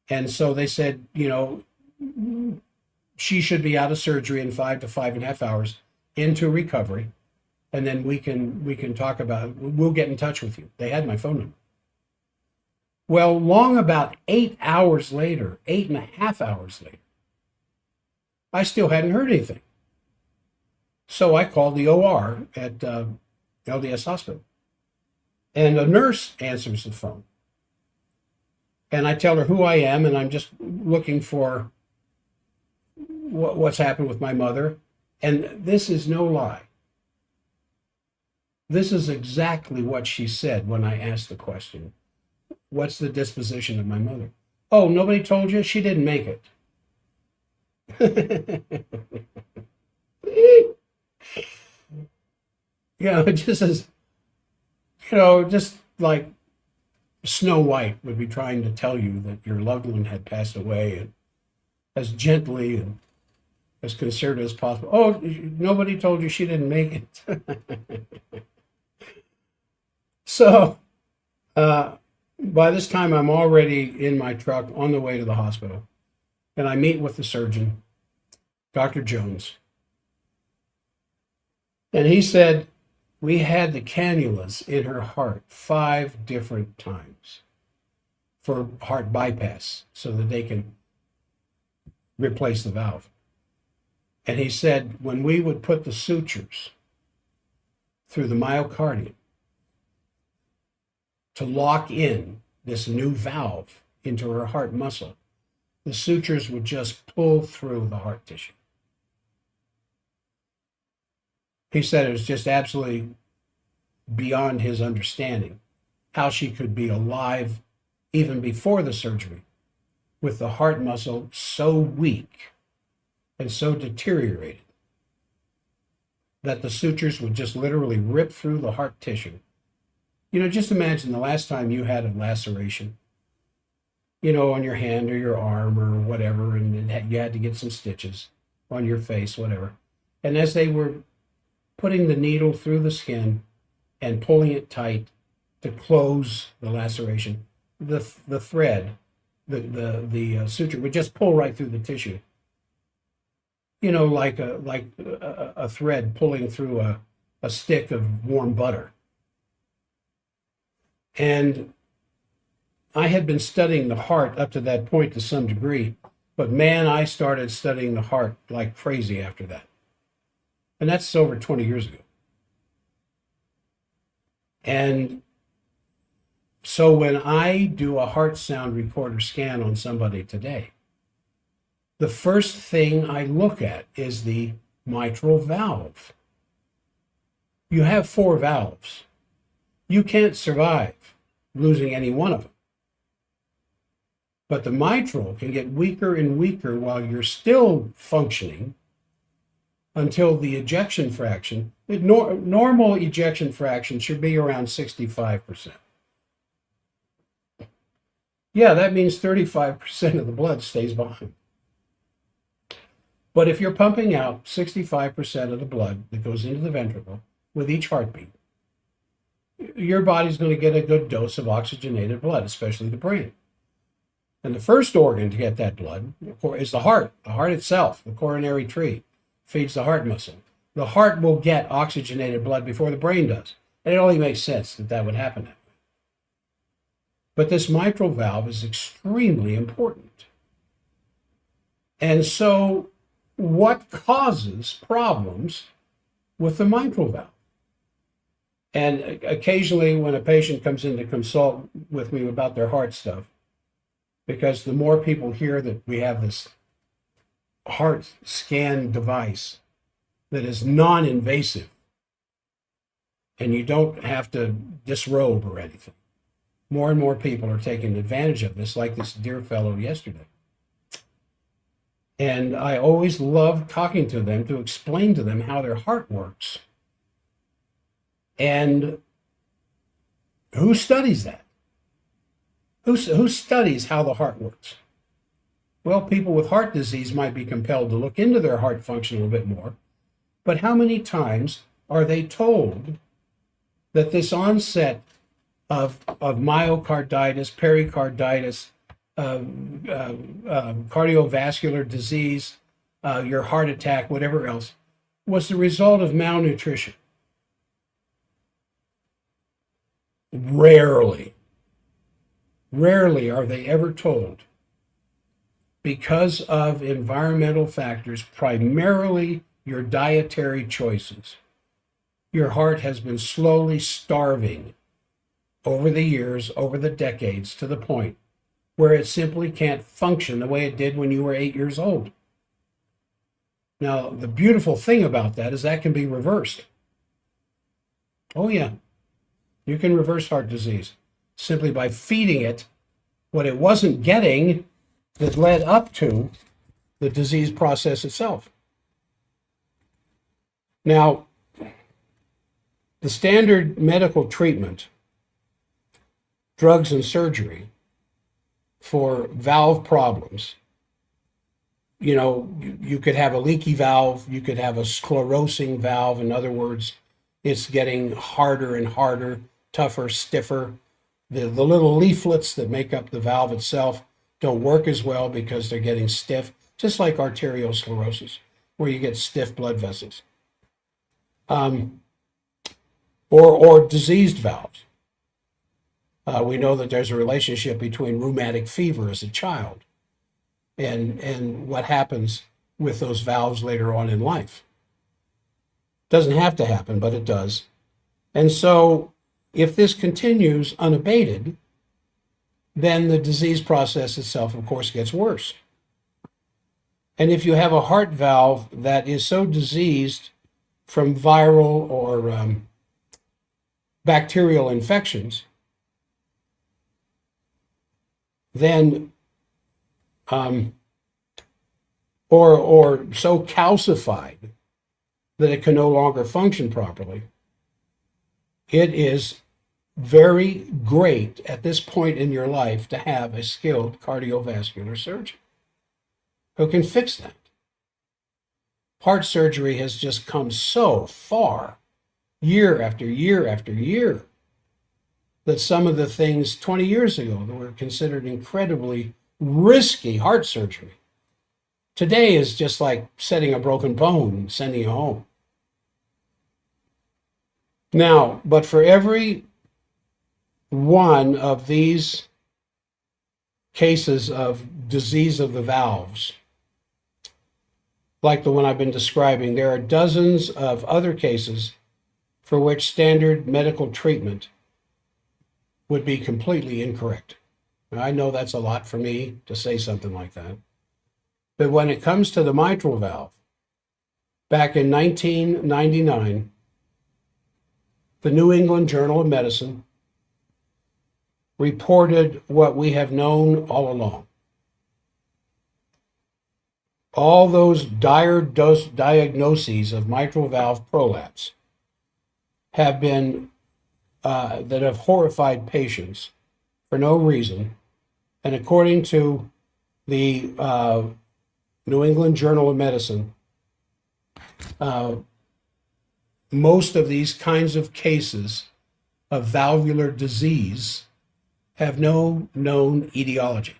And so they said, she should be out of surgery in 5 to 5.5 hours into recovery. And then we can talk about it. We'll get in touch with you. They had my phone number. Well, long about 8 hours later, 8.5 hours later, I still hadn't heard anything. So I called the OR at LDS Hospital. And a nurse answers the phone. And I tell her who I am, and I'm just looking for what's happened with my mother. And this is no lie. This is exactly what she said when I asked the question. What's the disposition of my mother? Oh, nobody told you? She didn't make it. Just as, just like Snow White would be trying to tell you that your loved one had passed away, and as gently and as considerate as possible. Oh, nobody told you she didn't make it. So, by this time, I'm already in my truck on the way to the hospital, and I meet with the surgeon, Dr. Jones. And he said, we had the cannulas in her heart 5 different times for heart bypass so that they can replace the valve. And he said, when we would put the sutures through the myocardium to lock in this new valve into her heart muscle, the sutures would just pull through the heart tissue. He said it was just absolutely beyond his understanding how she could be alive even before the surgery with the heart muscle so weak and so deteriorated that the sutures would just literally rip through the heart tissue. Just imagine the last time you had a laceration, on your hand or your arm or whatever, and you had to get some stitches on your face, whatever. And as they were putting the needle through the skin and pulling it tight to close the laceration, the thread, the suture would just pull right through the tissue. Like a thread pulling through a stick of warm butter. And I had been studying the heart up to that point to some degree, but man, I started studying the heart like crazy after that. And that's over 20 years ago. And so when I do a heart sound recorder scan on somebody today, the first thing I look at is the mitral valve. You have 4 valves. You can't survive losing any one of them. But the mitral can get weaker and weaker while you're still functioning until the ejection fraction, normal ejection fraction should be around 65%. Yeah, that means 35% of the blood stays behind. But if you're pumping out 65% of the blood that goes into the ventricle with each heartbeat, your body's going to get a good dose of oxygenated blood, especially the brain. And the first organ to get that blood is the heart itself, the coronary tree. Feeds the heart muscle. The heart will get oxygenated blood before the brain does. And it only makes sense that would happen that way. But this mitral valve is extremely important. And so what causes problems with the mitral valve? And occasionally when a patient comes in to consult with me about their heart stuff, because the more people hear that we have this heart scan device that is non-invasive and you don't have to disrobe or anything. More and more people are taking advantage of this, like this dear fellow yesterday. And I always love talking to them to explain to them how their heart works. And who studies that? Who studies how the heart works? Well, people with heart disease might be compelled to look into their heart function a little bit more, but how many times are they told that this onset of myocarditis, pericarditis, cardiovascular disease, your heart attack, whatever else, was the result of malnutrition. Rarely are they ever told, because of environmental factors, primarily your dietary choices, your heart has been slowly starving over the years, over the decades, to the point where it simply can't function the way it did when you were 8 years old. Now, the beautiful thing about that is that can be reversed. Oh, yeah. You can reverse heart disease simply by feeding it what it wasn't getting that led up to the disease process itself. Now, the standard medical treatment, drugs and surgery for valve problems, you could have a leaky valve, you could have a sclerosing valve. In other words, it's getting harder and harder, tougher, stiffer. The little leaflets that make up the valve itself don't work as well because they're getting stiff, just like arteriosclerosis, where you get stiff blood vessels. Or diseased valves. We know that there's a relationship between rheumatic fever as a child and what happens with those valves later on in life. Doesn't have to happen, but it does. And so if this continues unabated, then the disease process itself, of course, gets worse. And if you have a heart valve that is so diseased from viral or bacterial infections, then or so calcified that it can no longer function properly, it is very great at this point in your life to have a skilled cardiovascular surgeon who can fix that. Heart surgery has just come so far, year after year after year, that some of the things 20 years ago that were considered incredibly risky heart surgery, today is just like setting a broken bone and sending you home. Now, but for every one of these cases of disease of the valves, like the one I've been describing, there are dozens of other cases for which standard medical treatment would be completely incorrect. Now, I know that's a lot for me to say something like that. But when it comes to the mitral valve, back in 1999, the New England Journal of Medicine reported what we have known all along. All those dire diagnoses of mitral valve prolapse have been that have horrified patients for no reason. And according to the New England Journal of Medicine, most of these kinds of cases of valvular disease have no known etiology,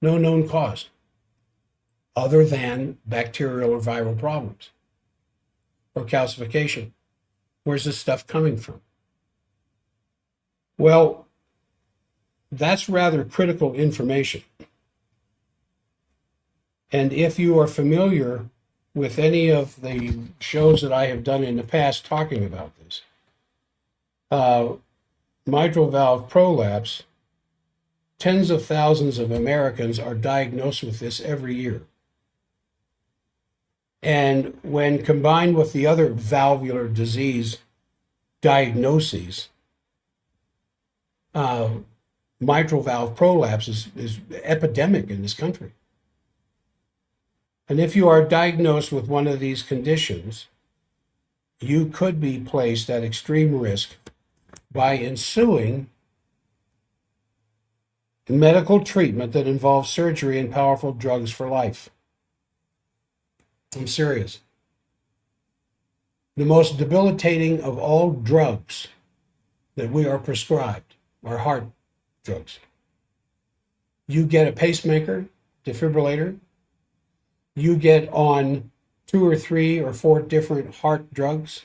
no known cause, other than bacterial or viral problems or calcification. Where's this stuff coming from? Well, that's rather critical information. And if you are familiar with any of the shows that I have done in the past talking about this, mitral valve prolapse, tens of thousands of Americans are diagnosed with this every year. And when combined with the other valvular disease diagnoses, mitral valve prolapse is epidemic in this country. And if you are diagnosed with one of these conditions, you could be placed at extreme risk by ensuing medical treatment that involves surgery and powerful drugs for life. I'm serious. The most debilitating of all drugs that we are prescribed are heart drugs. You get a pacemaker, defibrillator, you get on 2 or 3 or 4 different heart drugs,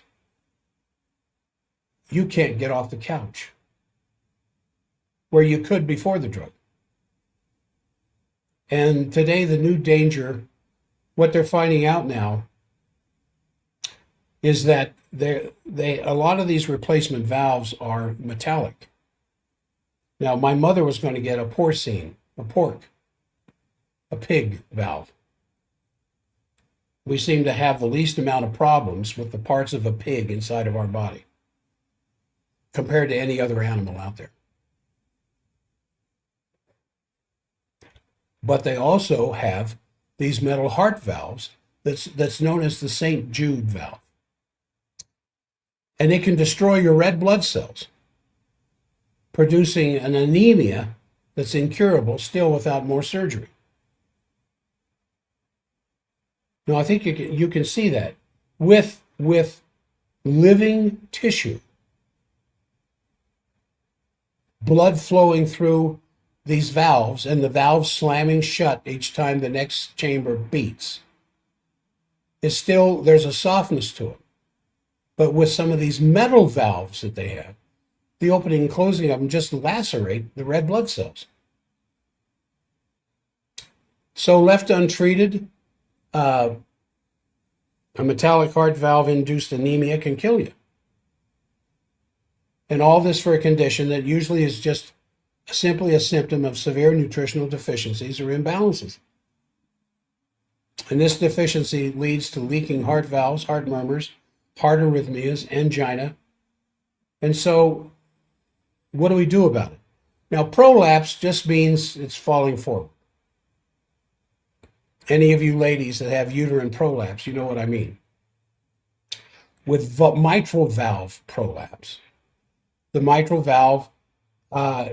you can't get off the couch where you could before the drug. And today, the new danger, what they're finding out now, is that a lot of these replacement valves are metallic. Now, my mother was going to get a pig valve. We seem to have the least amount of problems with the parts of a pig inside of our body compared to any other animal out there. But they also have these metal heart valves that's known as the St. Jude valve. And it can destroy your red blood cells, producing an anemia that's incurable still without more surgery. Now, I think you can see that with living tissue, blood flowing through these valves and the valves slamming shut each time the next chamber beats. There's a softness to it. But with some of these metal valves that they have, the opening and closing of them just lacerate the red blood cells. So left untreated, a metallic heart valve-induced anemia can kill you. And all this for a condition that usually is just simply a symptom of severe nutritional deficiencies or imbalances. And this deficiency leads to leaking heart valves, heart murmurs, heart arrhythmias, angina. And so what do we do about it? Now, prolapse just means it's falling forward. Any of you ladies that have uterine prolapse, you know what I mean. With mitral valve prolapse, the mitral valve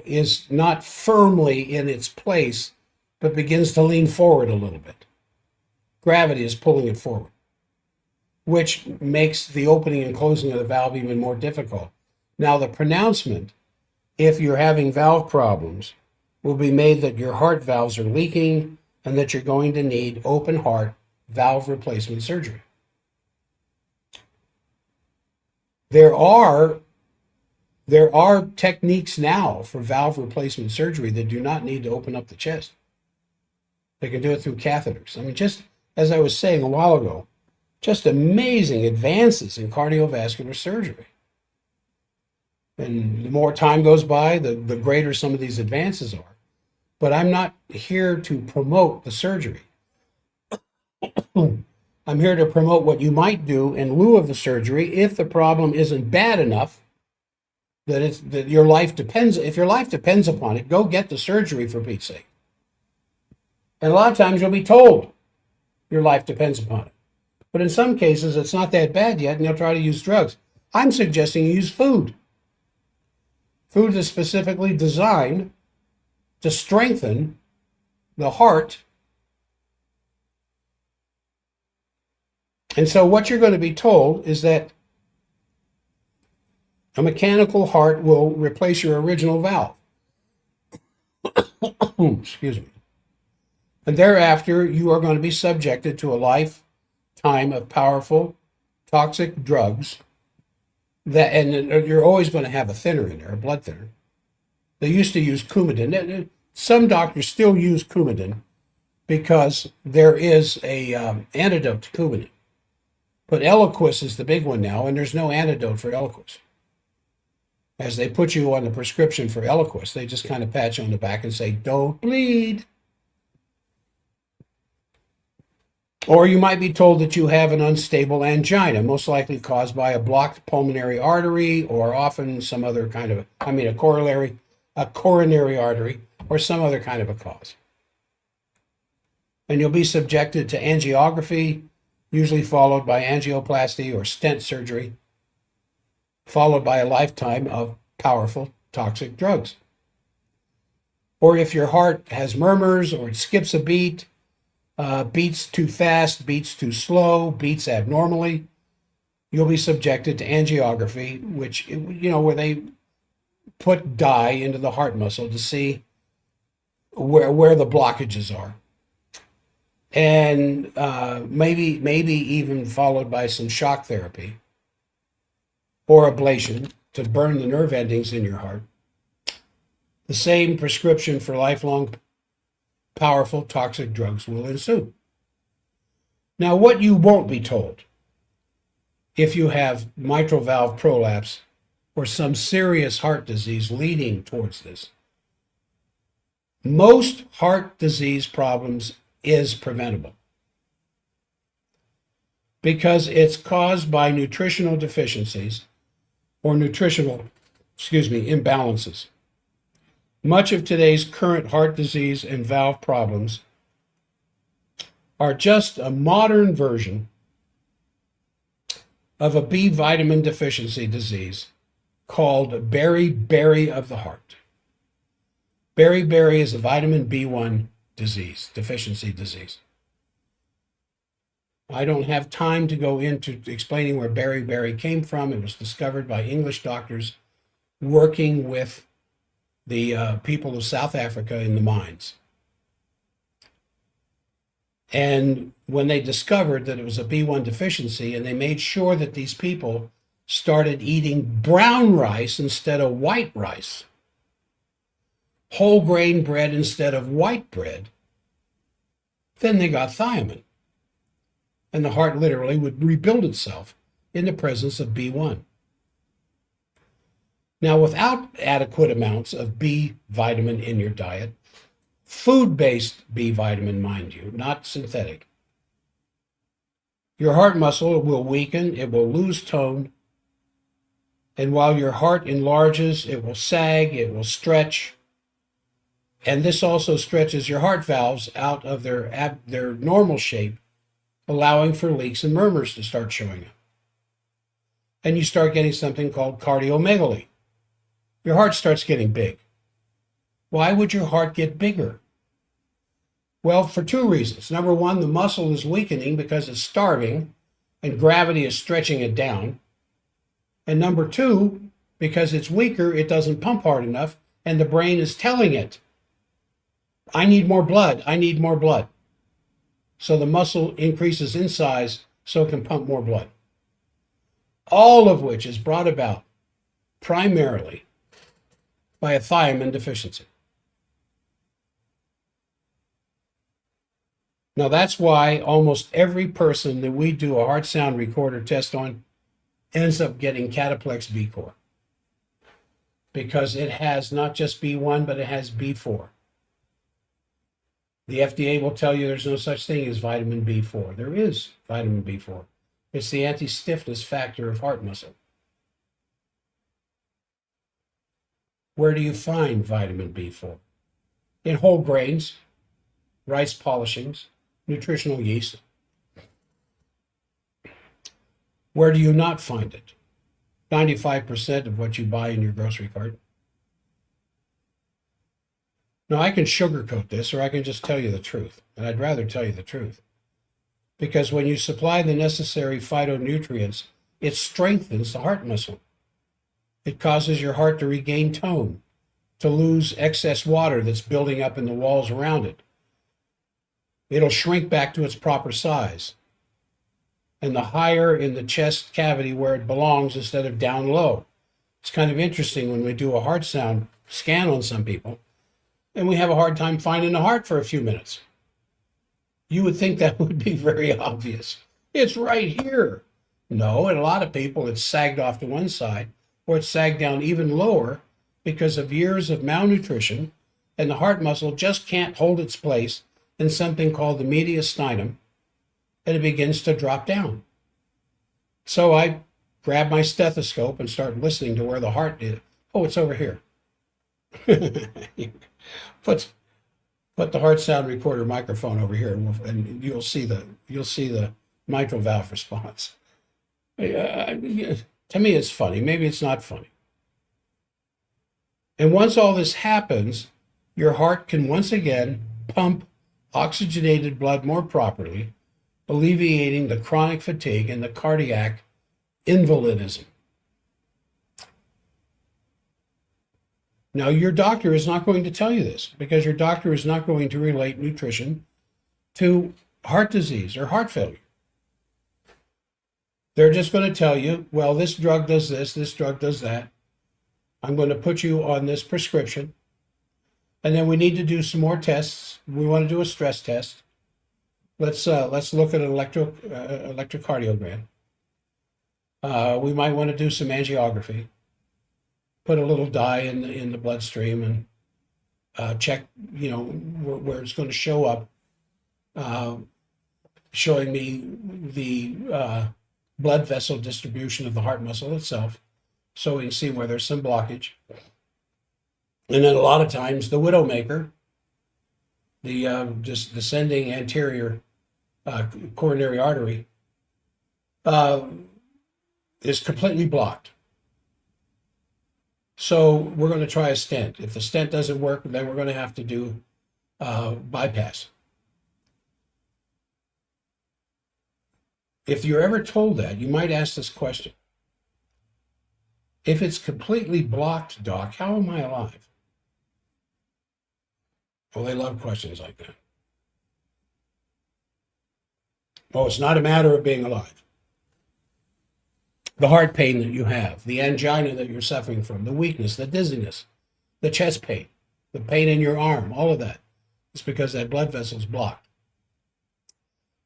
is not firmly in its place, but begins to lean forward a little bit. Gravity is pulling it forward, which makes the opening and closing of the valve even more difficult. Now, the pronouncement, if you're having valve problems, will be made that your heart valves are leaking and that you're going to need open heart valve replacement surgery. There are techniques now for valve replacement surgery that do not need to open up the chest. They can do it through catheters. I mean, just as I was saying a while ago, just amazing advances in cardiovascular surgery. And the more time goes by, the greater some of these advances are. But I'm not here to promote the surgery. I'm here to promote what you might do in lieu of the surgery if the problem isn't bad enough that your life depends. If your life depends upon it, go get the surgery, for Pete's sake. And a lot of times you'll be told your life depends upon it. But in some cases, it's not that bad yet, and they'll try to use drugs. I'm suggesting you use food. Food is specifically designed to strengthen the heart. And so what you're going to be told is that a mechanical heart will replace your original valve. Excuse me. And thereafter, you are going to be subjected to a lifetime of powerful, toxic drugs and you're always going to have a thinner in there, a blood thinner. They used to use Coumadin. Some doctors still use Coumadin because there is a antidote to Coumadin. But Eliquis is the big one now, and there's no antidote for Eliquis. As they put you on the prescription for Eliquis, they just kind of pat you on the back and say, don't bleed. Or you might be told that you have an unstable angina, most likely caused by a blocked pulmonary artery or often some other kind of, a coronary artery or some other kind of a cause. And you'll be subjected to angiography, usually followed by angioplasty or stent surgery, followed by a lifetime of powerful toxic drugs. Or if your heart has murmurs or it skips a beat, beats too fast, beats too slow, beats abnormally, You'll be subjected to angiography, which, where they put dye into the heart muscle to see where the blockages are. And maybe even followed by some shock therapy or ablation to burn the nerve endings in your heart. The same prescription for lifelong powerful toxic drugs will ensue. Now, what you won't be told if you have mitral valve prolapse or some serious heart disease leading towards this, most heart disease problems is preventable because it's caused by nutritional deficiencies or imbalances. Much of today's current heart disease and valve problems are just a modern version of a B vitamin deficiency disease called beriberi of the heart. Beriberi is a vitamin B1 deficiency disease. I don't have time to go into explaining where beriberi came from. It was discovered by English doctors working with the people of South Africa in the mines. And when they discovered that it was a B1 deficiency, and they made sure that these people started eating brown rice instead of white rice, whole grain bread instead of white bread, then they got thiamine. And the heart literally would rebuild itself in the presence of B1. Now, without adequate amounts of B vitamin in your diet, food-based B vitamin, mind you, not synthetic, your heart muscle will weaken, it will lose tone, and while your heart enlarges, it will sag, it will stretch, and this also stretches your heart valves out of their normal shape, allowing for leaks and murmurs to start showing up. And you start getting something called cardiomegaly. Your heart starts getting big. Why would your heart get bigger? Well, for two reasons. Number one, the muscle is weakening because it's starving and gravity is stretching it down. And number two, because it's weaker, it doesn't pump hard enough, and the brain is telling it, I need more blood, I need more blood. So the muscle increases in size so it can pump more blood. All of which is brought about primarily by a thiamine deficiency. Now that's why almost every person that we do a heart sound recorder test on ends up getting cataplex B core, because it has not just B1, but it has B4. The FDA will tell you there's no such thing as vitamin B4. There is vitamin B4. It's the anti-stiffness factor of heart muscle. Where do you find vitamin B4? In whole grains, rice polishings, nutritional yeast. Where do you not find it? 95% of what you buy in your grocery cart. Now, I can sugarcoat this, or I can just tell you the truth, and I'd rather tell you the truth. Because when you supply the necessary phytonutrients, it strengthens the heart muscle. It causes your heart to regain tone, to lose excess water that's building up in the walls around it. It'll shrink back to its proper size, and the higher in the chest cavity where it belongs instead of down low. It's kind of interesting when we do a heart sound scan on some people, and we have a hard time finding the heart for a few minutes. You would think that would be very obvious. It's right here. No, in a lot of people, it's sagged off to one side, or it's sagged down even lower because of years of malnutrition, and the heart muscle just can't hold its place in something called the mediastinum, and it begins to drop down. So I grab my stethoscope and start listening to where the heart is. Oh, it's over here. Put the heart sound recorder microphone over here, and you'll see the mitral valve response. To me, it's funny. Maybe it's not funny. And once all this happens, your heart can once again pump oxygenated blood more properly, alleviating the chronic fatigue and the cardiac invalidism. Now, your doctor is not going to tell you this because your doctor is not going to relate nutrition to heart disease or heart failure. They're just going to tell you, well, this drug does this drug does that. I'm going to put you on this prescription. And then we need to do some more tests. We want to do a stress test. Let's look at an electrocardiogram. We might want to do some angiography. Put a little dye in the bloodstream and check, where it's going to show up, showing me the blood vessel distribution of the heart muscle itself, so we can see where there's some blockage. And then a lot of times the widowmaker, the just descending anterior coronary artery, is completely blocked. So we're going to try a stent. If the stent doesn't work, then we're going to have to do bypass. If you're ever told that, you might ask this question. If it's completely blocked, doc, how am I alive? Well, they love questions like that. Oh, it's not a matter of being alive. The heart pain that you have, the angina that you're suffering from, the weakness, the dizziness, the chest pain, the pain in your arm, all of that is because that blood vessel is blocked.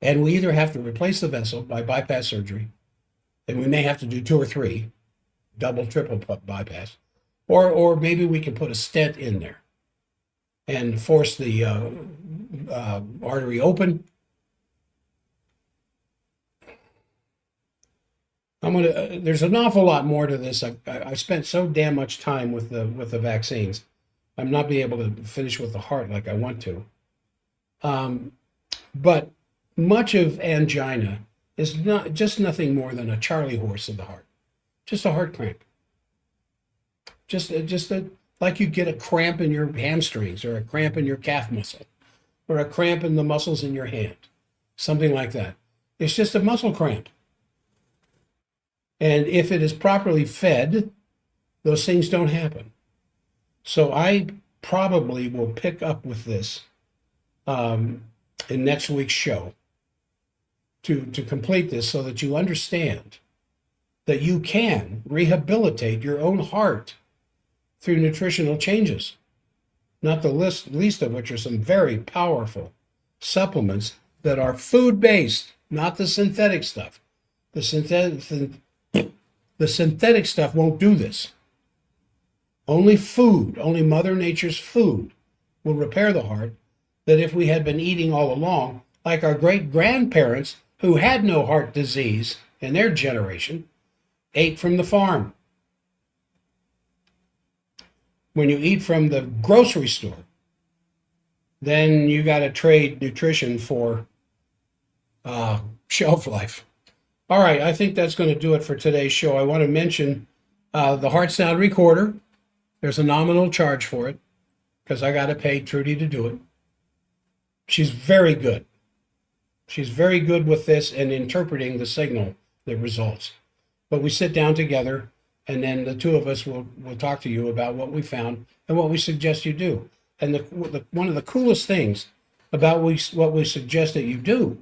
And we either have to replace the vessel by bypass surgery, and we may have to do 2 or 3, double, triple bypass, or maybe we can put a stent in there and force the artery open. There's an awful lot more to this. I spent so damn much time with the vaccines. I'm not being able to finish with the heart like I want to. But much of angina is just nothing more than a Charlie horse of the heart, just a heart cramp. Like you get a cramp in your hamstrings or a cramp in your calf muscle or a cramp in the muscles in your hand, something like that. It's just a muscle cramp. And if it is properly fed, those things don't happen. So I probably will pick up with this in next week's show to complete this so that you understand that you can rehabilitate your own heart through nutritional changes, not the least of which are some very powerful supplements that are food-based, not the synthetic stuff. The synthetic stuff won't do this. Only food, only Mother Nature's food will repair the heart that if we had been eating all along, like our great-grandparents who had no heart disease in their generation, ate from the farm. When you eat from the grocery store, then you got to trade nutrition for shelf life. All right, I think that's going to do it for today's show. I want to mention the Heart Sound Recorder. There's a nominal charge for it because I got to pay Trudy to do it. She's very good. She's very good with this and interpreting the signal that results. But we sit down together, and then the two of us will talk to you about what we found and what we suggest you do. And one of the coolest things about what we suggest that you do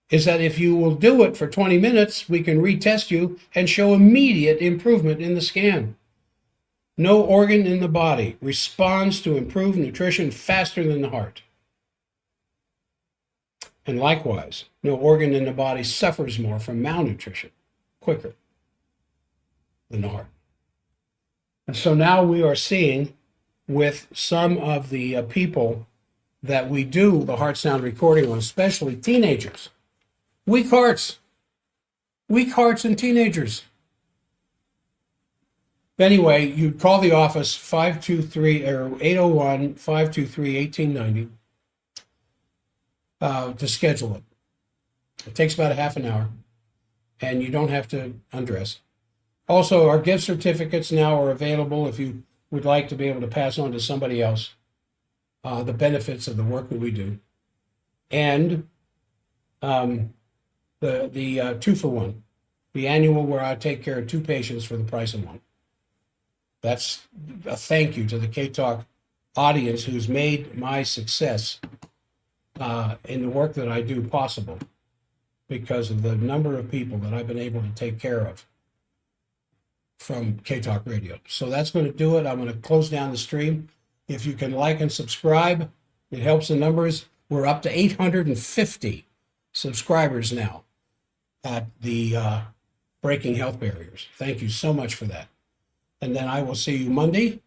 is that if you will do it for 20 minutes, we can retest you and show immediate improvement in the scan. No organ in the body responds to improved nutrition faster than the heart. And likewise, no organ in the body suffers more from malnutrition quicker than the heart. And so now we are seeing with some of the people that we do the heart sound recording on, especially teenagers, weak hearts in teenagers. Anyway, you call the office 523 or 801-523-1890 to schedule it. It takes about a half an hour, and you don't have to undress. Also, our gift certificates now are available if you would like to be able to pass on to somebody else the benefits of the work that we do. And the 2-for-1, the annual where I take care of 2 patients for the price of 1. That's a thank you to the K-Talk audience who's made my success in the work that I do possible because of the number of people that I've been able to take care of from K-Talk Radio. So that's going to do it. I'm going to close down the stream. If you can like and subscribe, it helps the numbers. We're up to 850 subscribers now at the Breaking Health Barriers. Thank you so much for that. And then I will see you Monday.